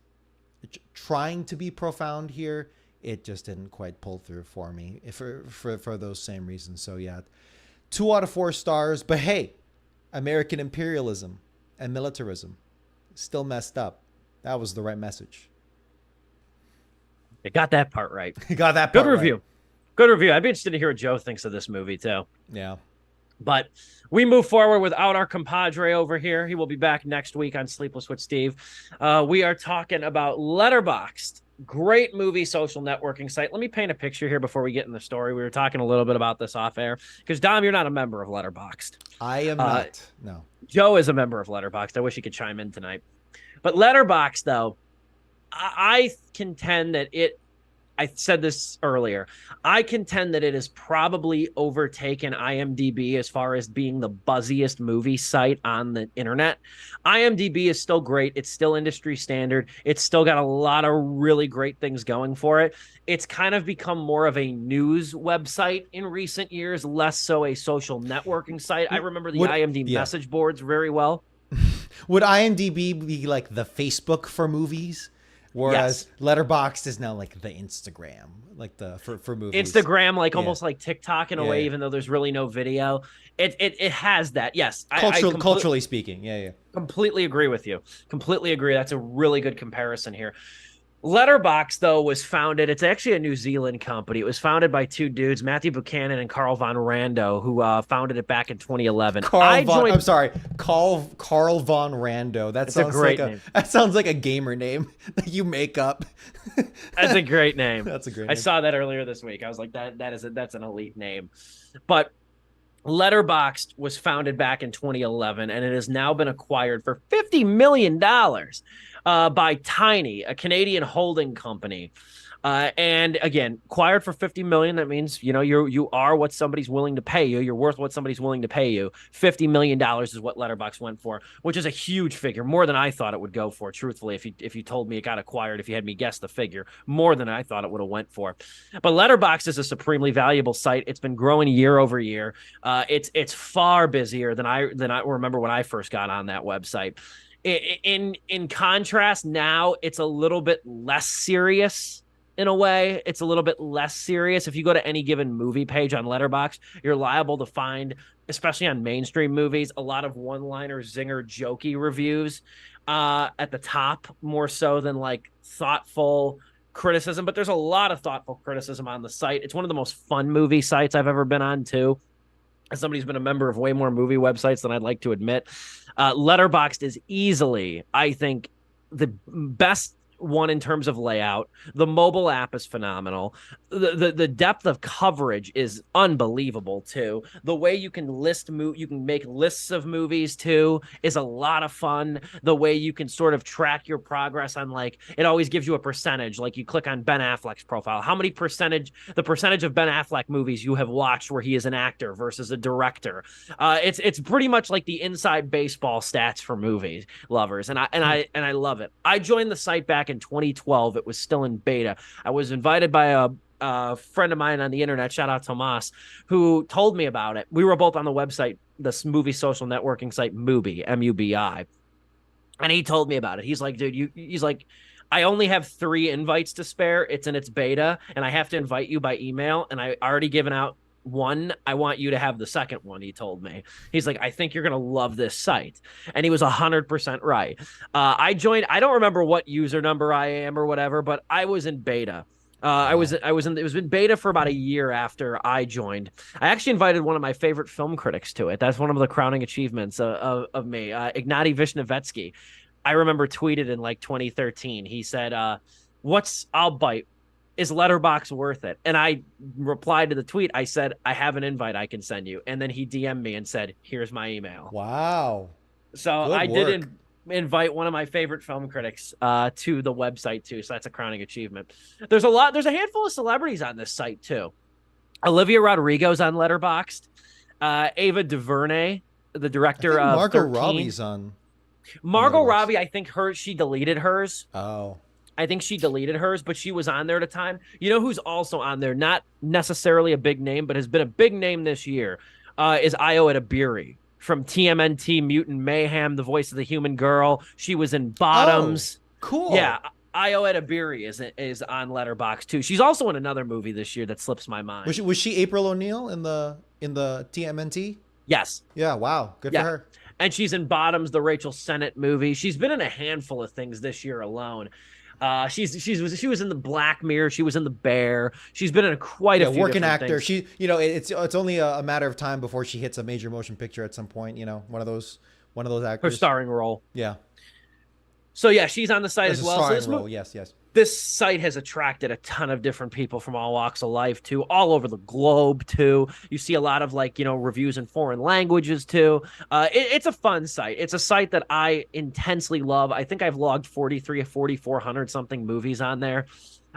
A: trying to be profound here, it just didn't quite pull through for me for those same reasons. So yeah, 2 out of 4 stars. But hey, American imperialism and militarism still messed up. That was the right message.
B: You got that part right.
A: You got that part
B: Good review.
A: Right.
B: Good review. I'd be interested to hear what Joe thinks of this movie too.
A: Yeah.
B: But we move forward without our compadre over here. He will be back next week on Sleepless with Steve. We are talking about Letterboxd. Great movie social networking site. Let me paint a picture here before we get in the story. We were talking a little bit about this off air because Dom, you're not a member of Letterboxd.
A: I am not. No.
B: Joe is a member of Letterboxd. I wish he could chime in tonight. But Letterboxd, though, I contend that I said this earlier. I contend that it has probably overtaken IMDb as far as being the buzziest movie site on the internet. IMDb is still great. It's still industry standard. It's still got a lot of really great things going for it. It's kind of become more of a news website in recent years, less so a social networking site. I remember the IMDb message boards very well.
A: Would IMDb be like the Facebook for movies? Whereas Letterboxd is now like the Instagram, like for movies.
B: Instagram, like almost like TikTok in a way, even though there's really no video. It has that. Yes.
A: Culturally speaking. Yeah.
B: Completely agree with you. Completely agree. That's a really good comparison here. Letterboxd, though, was founded. It's actually a New Zealand company. It was founded by two dudes, Matthew Buchanan and Carl von Rando, who founded it back in 2011.
A: Carl von Rando. That's a great name. That sounds like a gamer name that you make up.
B: That's a great name.
A: That's a great name.
B: I saw that earlier this week. I was like, that's an elite name. But Letterboxd was founded back in 2011, and it has now been acquired for $50 million by Tiny, a Canadian holding company. And again, acquired for $50 million. That means, you are what somebody's willing to pay you. You're worth what somebody's willing to pay you. $50 million is what Letterboxd went for, which is a huge figure, more than I thought it would go for. Truthfully, if you told me it got acquired, if you had me guess the figure, more than I thought it would have went for. But Letterboxd is a supremely valuable site. It's been growing year over year. It's far busier than I remember when I first got on that website. In contrast, now it's a little bit less serious. In a way, it's a little bit less serious. If you go to any given movie page on Letterboxd, you're liable to find, especially on mainstream movies, a lot of one-liner, zinger, jokey reviews at the top, more so than like thoughtful criticism. But there's a lot of thoughtful criticism on the site. It's one of the most fun movie sites I've ever been on, too. As somebody who's been a member of way more movie websites than I'd like to admit. Letterboxd is easily, I think, the best one in terms of layout. The mobile app is phenomenal. The depth of coverage is unbelievable too. The way you can you can make lists of movies too is a lot of fun. The way you can sort of track your progress on, like, it always gives you a percentage. Like, you click on Ben Affleck's profile, how many the percentage of Ben Affleck movies you have watched where he is an actor versus a director. It's pretty much like the inside baseball stats for movie lovers, and I love it. I joined the site back in 2012. It was still in beta. I was invited by a friend of mine on the internet, shout out Tomas, who told me about it. We were both on the website, this movie social networking site, Mubi, M-U-B-I. And he told me about it. He's like, dude, he's like, I only have 3 invites to spare. It's in its beta, and I have to invite you by email. And I already given out one. I want you to have the second one, he told me. He's like, I think you're going to love this site. And he was 100% right. I joined, I don't remember what user number I am or whatever, but I was in beta. It was in beta for about a year after I joined. I actually invited one of my favorite film critics to it. That's one of the crowning achievements of me, Ignatiy Vishnevetsky. I remember tweeted in like 2013. He said, I'll bite. Is Letterboxd worth it? And I replied to the tweet. I said, I have an invite I can send you. And then he DM'd me and said, here's my email.
A: Wow.
B: So I did invite one of my favorite film critics to the website too. So that's a crowning achievement. There's a handful of celebrities on this site too. Olivia Rodrigo's on Letterboxd. Ava DuVernay, the director of
A: Margot
B: 13.
A: Robbie's on.
B: Margot Robbie, I think she deleted hers.
A: Oh.
B: I think she deleted hers, but she was on there at a time. You know who's also on there? Not necessarily a big name, but has been a big name this year, is Io Edebiri from TMNT, Mutant Mayhem, the voice of the human girl. She was in Bottoms.
A: Oh, cool.
B: Yeah, Io Edebiri is on Letterboxd too. She's also in another movie this year that slips my mind.
A: Was she April O'Neil in the TMNT?
B: Yes.
A: Yeah. Wow. Good for her.
B: And she's in Bottoms, the Rachel Sennett movie. She's been in a handful of things this year alone. She was in the Black Mirror. She was in the Bear. She's been in quite a few
A: working
B: different
A: actor.
B: things.
A: She, you know, it's only a matter of time before she hits a major motion picture at some point. You know, one of those
B: Her
A: actors.
B: starring role.
A: Yeah,
B: So yeah, she's on the site
A: as
B: as
A: a
B: well. So
A: starring role. Yes, yes.
B: this site has attracted a ton of different people from all walks of life too, all over the globe too. You see a lot of reviews in foreign languages too. It's a fun site. It's a site that I intensely love. I think I've logged 43 or 4,400 something movies on there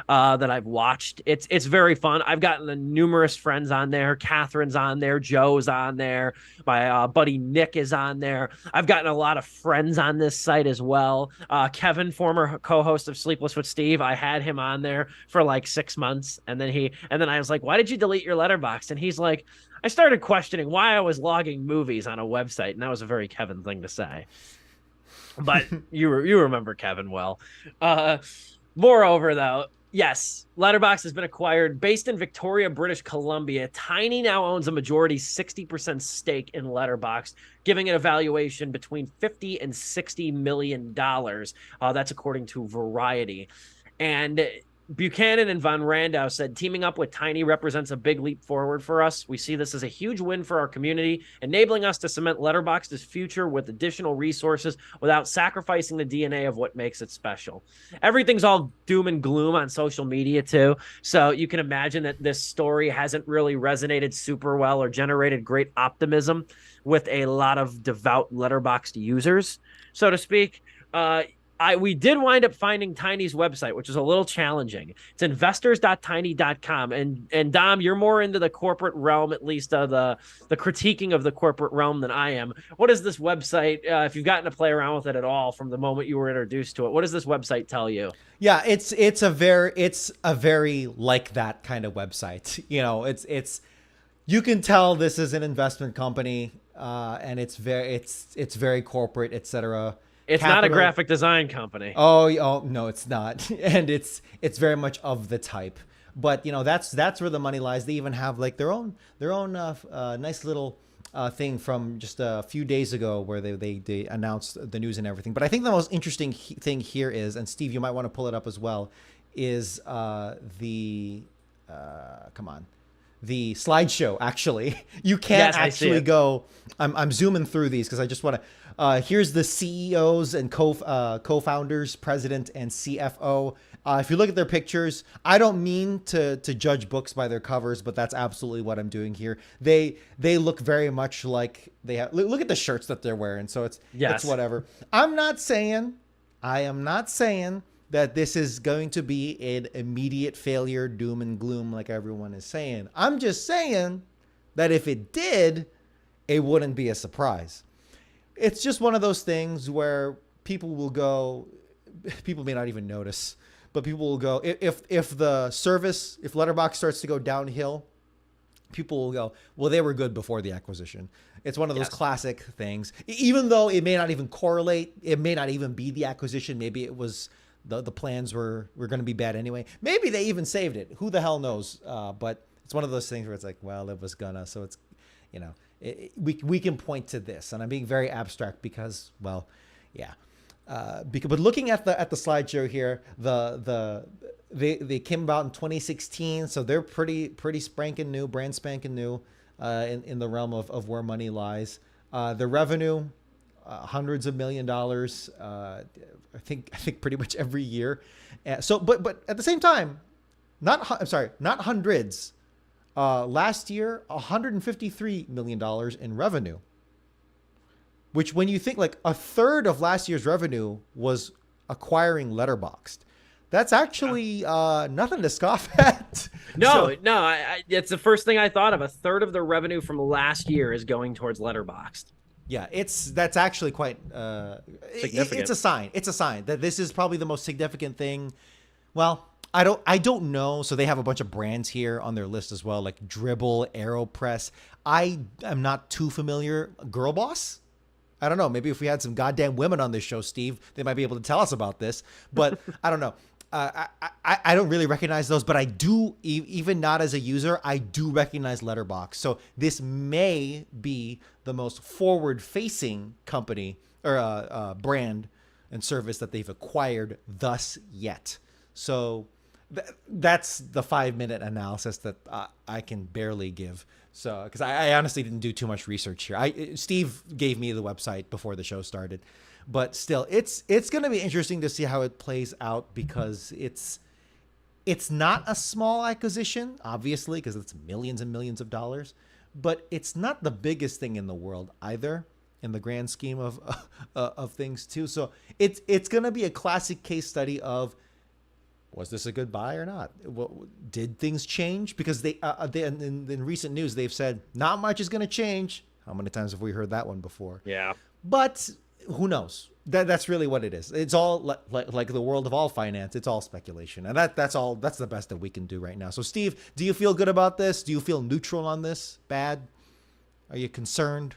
B: that I've watched. It's very fun. I've gotten numerous friends on there. Catherine's on there. Joe's on there. My buddy Nick is on there. I've gotten a lot of friends on this site as well. Kevin, former co-host of Sleepless with Steve, I had him on there for like 6 months, and then I was like, "Why did you delete your letterbox?" And he's like, "I started questioning why I was logging movies on a website," and that was a very Kevin thing to say. But you remember Kevin well. Moreover, though, yes, Letterboxd has been acquired. Based in Victoria, British Columbia, Tiny now owns a majority 60% stake in Letterboxd, giving it a valuation between $50 and $60 million. That's according to Variety. And Buchanan and Von Randau said, teaming up with Tiny represents a big leap forward for us. We see this as a huge win for our community, enabling us to cement Letterboxd's future with additional resources without sacrificing the DNA of what makes it special. Everything's all doom and gloom on social media too. So you can imagine that this story hasn't really resonated super well or generated great optimism with a lot of devout Letterboxd users, so to speak. We did wind up finding Tiny's website, which is a little challenging. It's investors.tiny.com. And Dom, you're more into the corporate realm, at least the critiquing of the corporate realm than I am. What is this website? If you've gotten to play around with it at all from the moment you were introduced to it, what does this website tell you?
A: Yeah, it's a very like that kind of website. You know, it's you can tell this is an investment company, and it's very corporate, etc.
B: It's not a graphic design company.
A: Oh no, it's not. And it's very much of the type. But you know, that's where the money lies. They even have like their own nice little thing from just a few days ago where they announced the news and everything. But I think the most interesting thing here is, and Steve, you might want to pull it up as well, is the slideshow. Actually, you can't actually go. I'm zooming through these because I just want to. Here's the CEOs and co-founders, president and CFO. If you look at their pictures, I don't mean to judge books by their covers, but that's absolutely what I'm doing here. They look very much like they have. Look at the shirts that they're wearing. So it's whatever. I am not saying that this is going to be an immediate failure, doom and gloom like everyone is saying. I'm just saying that if it did, it wouldn't be a surprise. It's just one of those things where people may not even notice, but people will go, if Letterboxd starts to go downhill, people will go, well, they were good before the acquisition. It's one of those classic things, even though it may not even correlate. It may not even be the acquisition. Maybe it was the plans were going to be bad anyway. Maybe they even saved it. Who the hell knows? But it's one of those things where it's like, well, it was gonna, so it's, you know, we can point to this, and I'm being very abstract because, well, yeah. But looking at the slideshow here, they came about in 2016, so they're pretty spanking new, brand spanking new, in the realm of where money lies. The revenue, hundreds of $1 million. I think pretty much every year. So, but at the same time, not hundreds. Last year, $153 million in revenue, which when you think like a third of last year's revenue was acquiring Letterboxd, that's actually nothing to scoff at.
B: No, it's the first thing I thought of. A third of the revenue from last year is going towards Letterboxd.
A: Yeah, that's actually quite significant. It's a sign. It's a sign that this is probably the most significant thing. Well, I don't know. So they have a bunch of brands here on their list as well, like Dribble, AeroPress. I am not too familiar. Girl Boss? I don't know. Maybe if we had some goddamn women on this show, Steve, they might be able to tell us about this. But I don't know. I don't really recognize those, but I do, even not as a user, I do recognize Letterboxd. So this may be the most forward-facing company or brand and service that they've acquired thus yet. So that's the 5-minute analysis that I can barely give. So, because I honestly didn't do too much research here. Steve gave me the website before the show started, but still, it's going to be interesting to see how it plays out, because it's not a small acquisition, obviously, because it's millions and millions of dollars, but it's not the biggest thing in the world either, in the grand scheme of things too. So it's going to be a classic case study of, was this a good buy or not? Did things change? Because they in recent news, they've said not much is going to change. How many times have we heard that one before?
B: Yeah.
A: But who knows? That's really what it is. It's all like the world of all finance. It's all speculation. And that's the best that we can do right now. So Steve, do you feel good about this? Do you feel neutral on this? Bad? Are you concerned?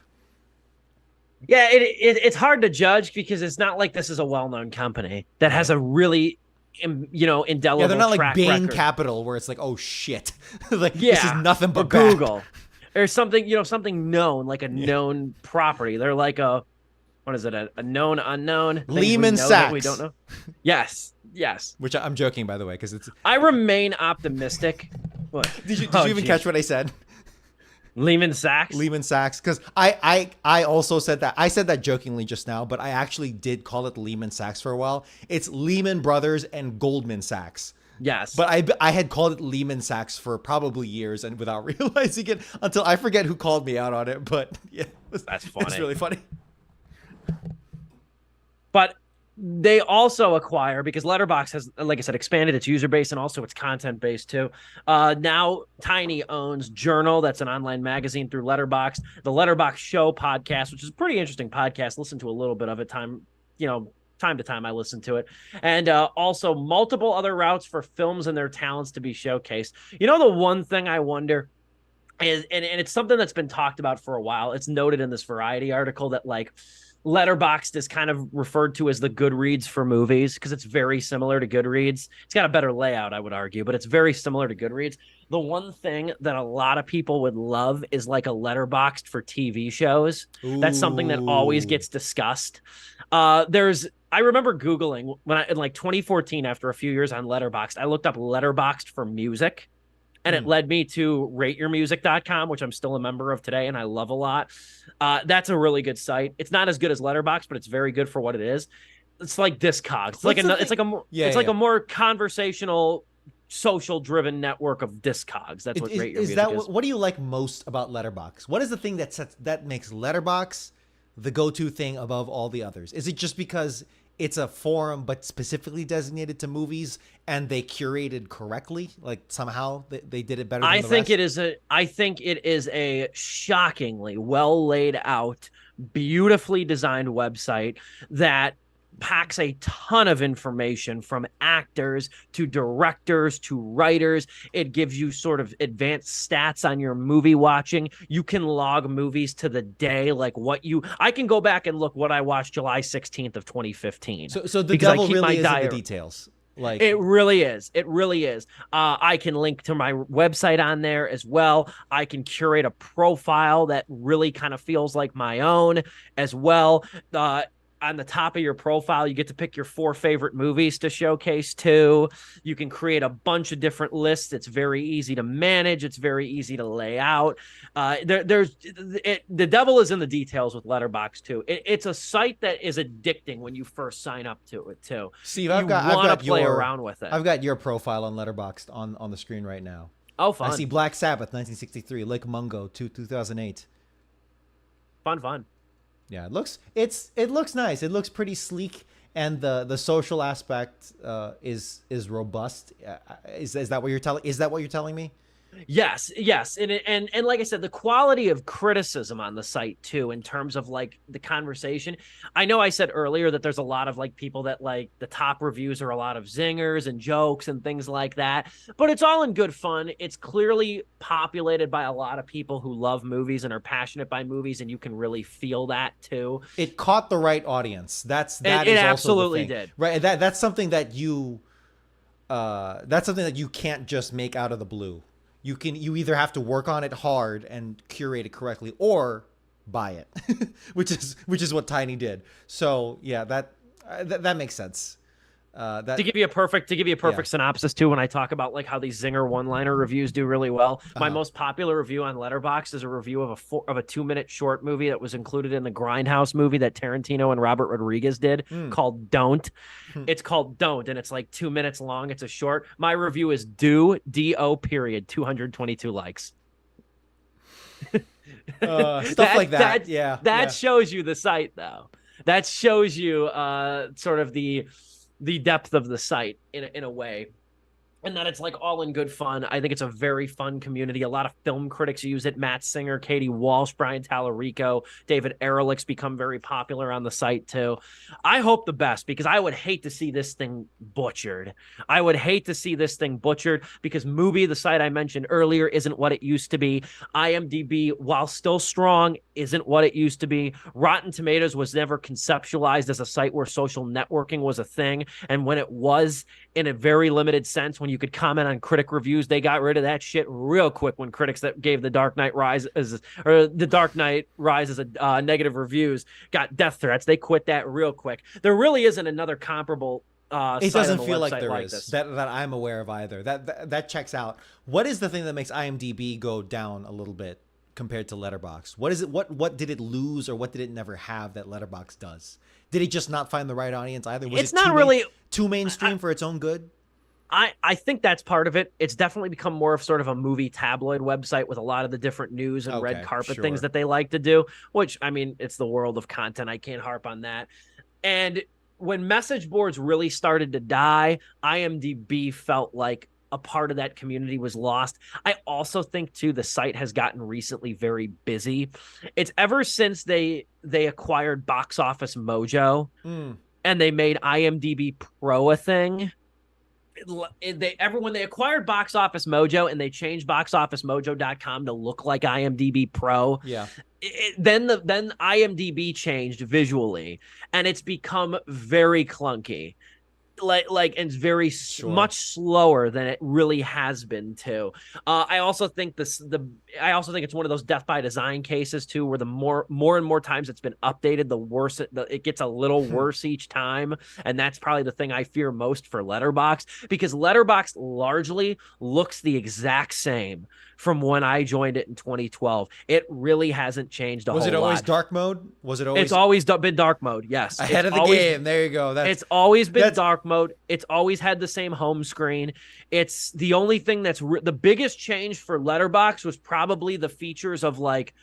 B: Yeah, it's hard to judge, because it's not like this is a well-known company that has a really indelible.
A: Yeah, they're not like
B: track
A: Bain
B: record.
A: Capital, where it's like, oh shit, like
B: Yeah,
A: this is nothing but
B: or
A: bad.
B: Google or something, something known, like a known property. They're like what is it? A known unknown. Things
A: Lehman
B: we know
A: Sachs.
B: that we don't know. Yes.
A: Which I'm joking, by the way, because it's.
B: I remain optimistic. What?
A: Did you even catch what I said?
B: Lehman Sachs.
A: Lehman Sachs, because I also said that. I said that jokingly just now, but I actually did call it Lehman Sachs for a while. It's Lehman Brothers and Goldman Sachs.
B: Yes.
A: But I had called it Lehman Sachs for probably years, and without realizing it, until I forget who called me out on it. But yeah,
B: that's funny.
A: It's really funny.
B: But they also acquire, because Letterboxd has, like I said, expanded its user base and also its content base too. Now Tiny owns Journal, that's an online magazine through Letterboxd, the Letterboxd Show podcast, which is a pretty interesting podcast. Listen to a little bit of it time to time. I listen to it, and also multiple other routes for films and their talents to be showcased. The one thing I wonder is, and it's something that's been talked about for a while. It's noted in this Variety article that like Letterboxd is kind of referred to as the Goodreads for movies, because it's very similar to Goodreads. It's got a better layout, I would argue, but it's very similar to Goodreads. The one thing that a lot of people would love is like a Letterboxd for TV shows. Ooh. That's something that always gets discussed. I remember Googling in like 2014, after a few years on Letterboxd, I looked up Letterboxd for music. And it led me to rateyourmusic.com, which I'm still a member of today and I love a lot. That's a really good site. It's not as good as Letterboxd, but it's very good for what it is. It's like Discogs. It's like a more conversational, social-driven network of Discogs. That's what Rate Your Music is.
A: What do you like most about Letterboxd? What is the thing that makes Letterboxd the go-to thing above all the others? Is it just because it's a forum but specifically designated to movies and they curated correctly, like somehow they did it better than the rest?
B: I think it is a shockingly well laid out, beautifully designed website that packs a ton of information, from actors to directors to writers. It gives you sort of advanced stats on your movie watching. You can log movies to the day, like I can go back and look what I watched July 16th of 2015.
A: So the devil really is in the details. Like,
B: it really is. It really is. I can link to my website on there as well. I can curate a profile that really kind of feels like my own as well. On the top of your profile, you get to pick your 4 favorite movies to showcase too. You can create a bunch of different lists. It's very easy to manage. It's very easy to lay out. The devil is in the details with Letterboxd too. It's a site that is addicting when you first sign up to it too.
A: Steve, I've got
B: play around with it.
A: I've got your profile on Letterboxd on the screen right now.
B: Oh, fun!
A: I see Black Sabbath, 1963, Lake Mungo, 2008.
B: Fun.
A: Yeah, it looks nice. It looks pretty sleek, and the social aspect is robust. Is that what you're telling? Is that what you're telling me?
B: Yes, and like I said, the quality of criticism on the site too, in terms of like the conversation. I know I said earlier that there's a lot of like people that like the top reviews are a lot of zingers and jokes and things like that, but it's all in good fun. It's clearly populated by a lot of people who love movies and are passionate by movies, and you can really feel that too. It
A: caught the right audience. It
B: is absolutely
A: also the thing.
B: Did.
A: Right. That's something that you can't just make out of the blue. You either have to work on it hard and curate it correctly, or buy it, which is what Tiny did. So yeah, That makes sense. That
B: To give you a perfect
A: yeah.
B: synopsis too, when I talk about like how these zinger one-liner reviews do really well, my
A: Uh-huh.
B: most popular review on Letterboxd is a review of a 2-minute short movie that was included in the Grindhouse movie that Tarantino and Robert Rodriguez did
A: Mm.
B: called Don't. It's called Don't, and it's like 2 minutes long. It's a short. My review is do period 222 likes.
A: Stuff like that. Yeah.
B: That
A: Yeah.
B: shows you the site though. That shows you sort of the depth of the site in a way, and that it's like all in good fun. I think it's a very fun community. A lot of film critics use it. Matt Singer, Katie Walsh, Brian Tallarico, David Ehrlich's become very popular on the site too. I hope the best because I would hate to see this thing butchered. I would hate to see this thing butchered because Mubi, the site I mentioned earlier, isn't what it used to be. IMDb, while still strong, isn't what it used to be. Rotten Tomatoes was never conceptualized as a site where social networking was a thing. And when it was, in a very limited sense, when you could comment on critic reviews, they got rid of that shit real quick when critics that gave The Dark Knight Rises as a negative reviews got death threats. They quit that real quick. There really isn't another comparable
A: It
B: site on
A: doesn't
B: the
A: feel like
B: website
A: there
B: like
A: is
B: this.
A: that I'm aware of either. That checks out. What is the thing that makes IMDb go down a little bit compared to Letterboxd? What is it? What did it lose, or what did it never have that Letterboxd does? Did it just not find the right audience either? Was
B: It's
A: it
B: not really
A: too mainstream for its own good?
B: I think that's part of it. It's definitely become more of sort of a movie tabloid website with a lot of the different news and red
A: Okay,
B: carpet
A: sure.
B: things that they like to do, which, I mean, it's the world of content. I can't harp on that. And when message boards really started to die, IMDb felt like a part of that community was lost. I also think too the site has gotten recently very busy. It's ever since they acquired Box Office Mojo
A: Mm.
B: and they made IMDb Pro a thing. When they acquired Box Office Mojo and they changed boxofficemojo.com to look like IMDb Pro,
A: Yeah.
B: then IMDb changed visually and it's become very clunky. And it's very much slower than it really has been too. I also think it's one of those death by design cases too, where the more and more times it's been updated, the worse it gets a little worse each time. And that's probably the thing I fear most for Letterboxd, because Letterboxd largely looks the exact same from when I joined it in 2012. It really hasn't changed a whole lot.
A: Was it always dark mode? Was it always?
B: It's always been dark mode. Yes,
A: Ahead of the game. There you go.
B: It's always been dark mode. It's always had the same home screen. It's the only thing that's the biggest change for Letterboxd was probably the features of like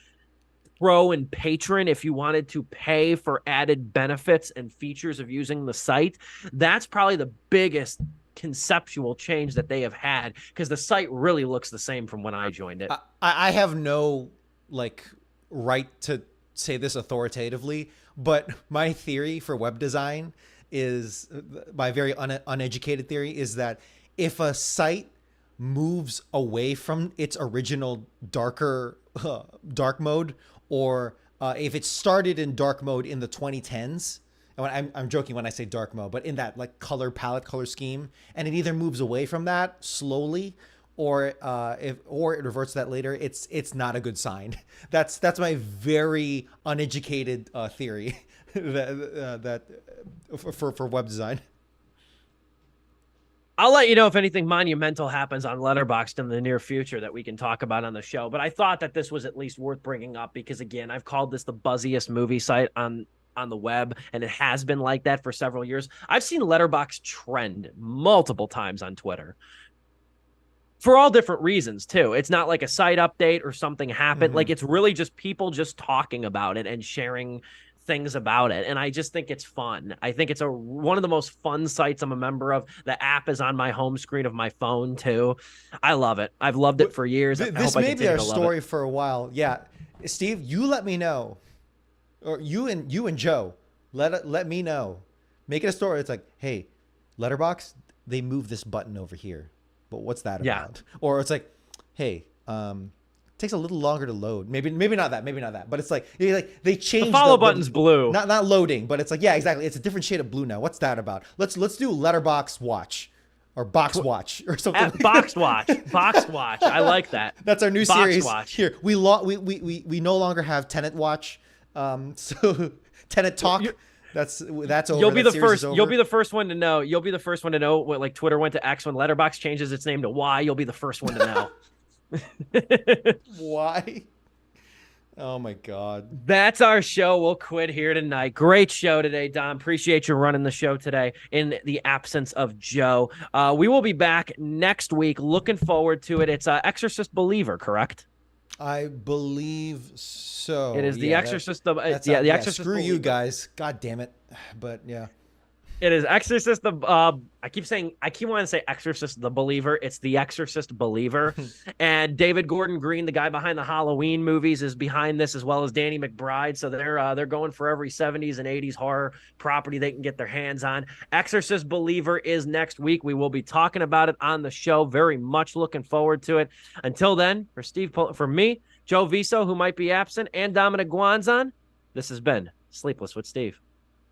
B: Pro and Patron. If you wanted to pay for added benefits and features of using the site, that's probably the biggest conceptual change that they have had, because the site really looks the same from when I joined it.
A: I have no right to say this authoritatively, but my theory for web design is, my very uneducated theory, is that if a site moves away from its original dark mode, or if it started in dark mode in the 2010s, and I'm joking when I say dark mode, but in that color palette, color scheme, and it either moves away from that slowly, or it reverts to that later, it's not a good sign. That's my very uneducated theory that for web design.
B: I'll let you know if anything monumental happens on Letterboxd in the near future that we can talk about on the show. But I thought that this was at least worth bringing up because, again, I've called this the buzziest movie site on the web, and it has been like that for several years. I've seen Letterboxd trend multiple times on Twitter for all different reasons too. It's not like a site update or something happened. Like, it's really just people just talking about it and sharing things about it. And I just think it's fun. I think it's one of the most fun sites I'm a member of. The app is on my home screen of my phone too. I love it. I've loved it for years.
A: This may be our story for a while. Yeah. Steve, you let me know, or you and Joe, let me know. Make it a story. It's like, hey, Letterboxd, they moved this button over here, but what's that about? Or it's like, hey, takes a little longer to load. Maybe not that. But it's like they changed
B: the follow button's blue.
A: Not loading, but it's like, yeah, exactly. It's a different shade of blue now. What's that about? Let's do Letterbox Watch or Box Watch or something.
B: Box Watch. I like that.
A: That's our new
B: Box
A: series.
B: Watch.
A: Here, we no longer have Tenant Watch. So Tenant Talk. That's over.
B: You'll be
A: That
B: the
A: series is
B: first.
A: over.
B: You'll be the first one to know. You'll be the first one to know what like Twitter went to X when Letterboxd changes its name to Y. You'll be the first one to know.
A: Why? Oh my God.
B: That's our show. We'll quit here tonight. Great show today, Dom. Appreciate you running the show today in the absence of Joe. We will be back next week. Looking forward to it. It's Exorcist Believer, correct?
A: I believe so.
B: It is The Exorcist. The Exorcist.
A: Screw
B: Believer.
A: you guys. God damn it. But yeah.
B: It is Exorcist. I keep wanting to say Exorcist the Believer. It's The Exorcist Believer. And David Gordon Green, the guy behind the Halloween movies, is behind this, as well as Danny McBride. So they're going for every 70s and 80s horror property they can get their hands on. Exorcist Believer is next week. We will be talking about it on the show. Very much looking forward to it. Until then, for me, Joe Viso, who might be absent, and Dominic Guanzon, this has been Sleepless with Steve.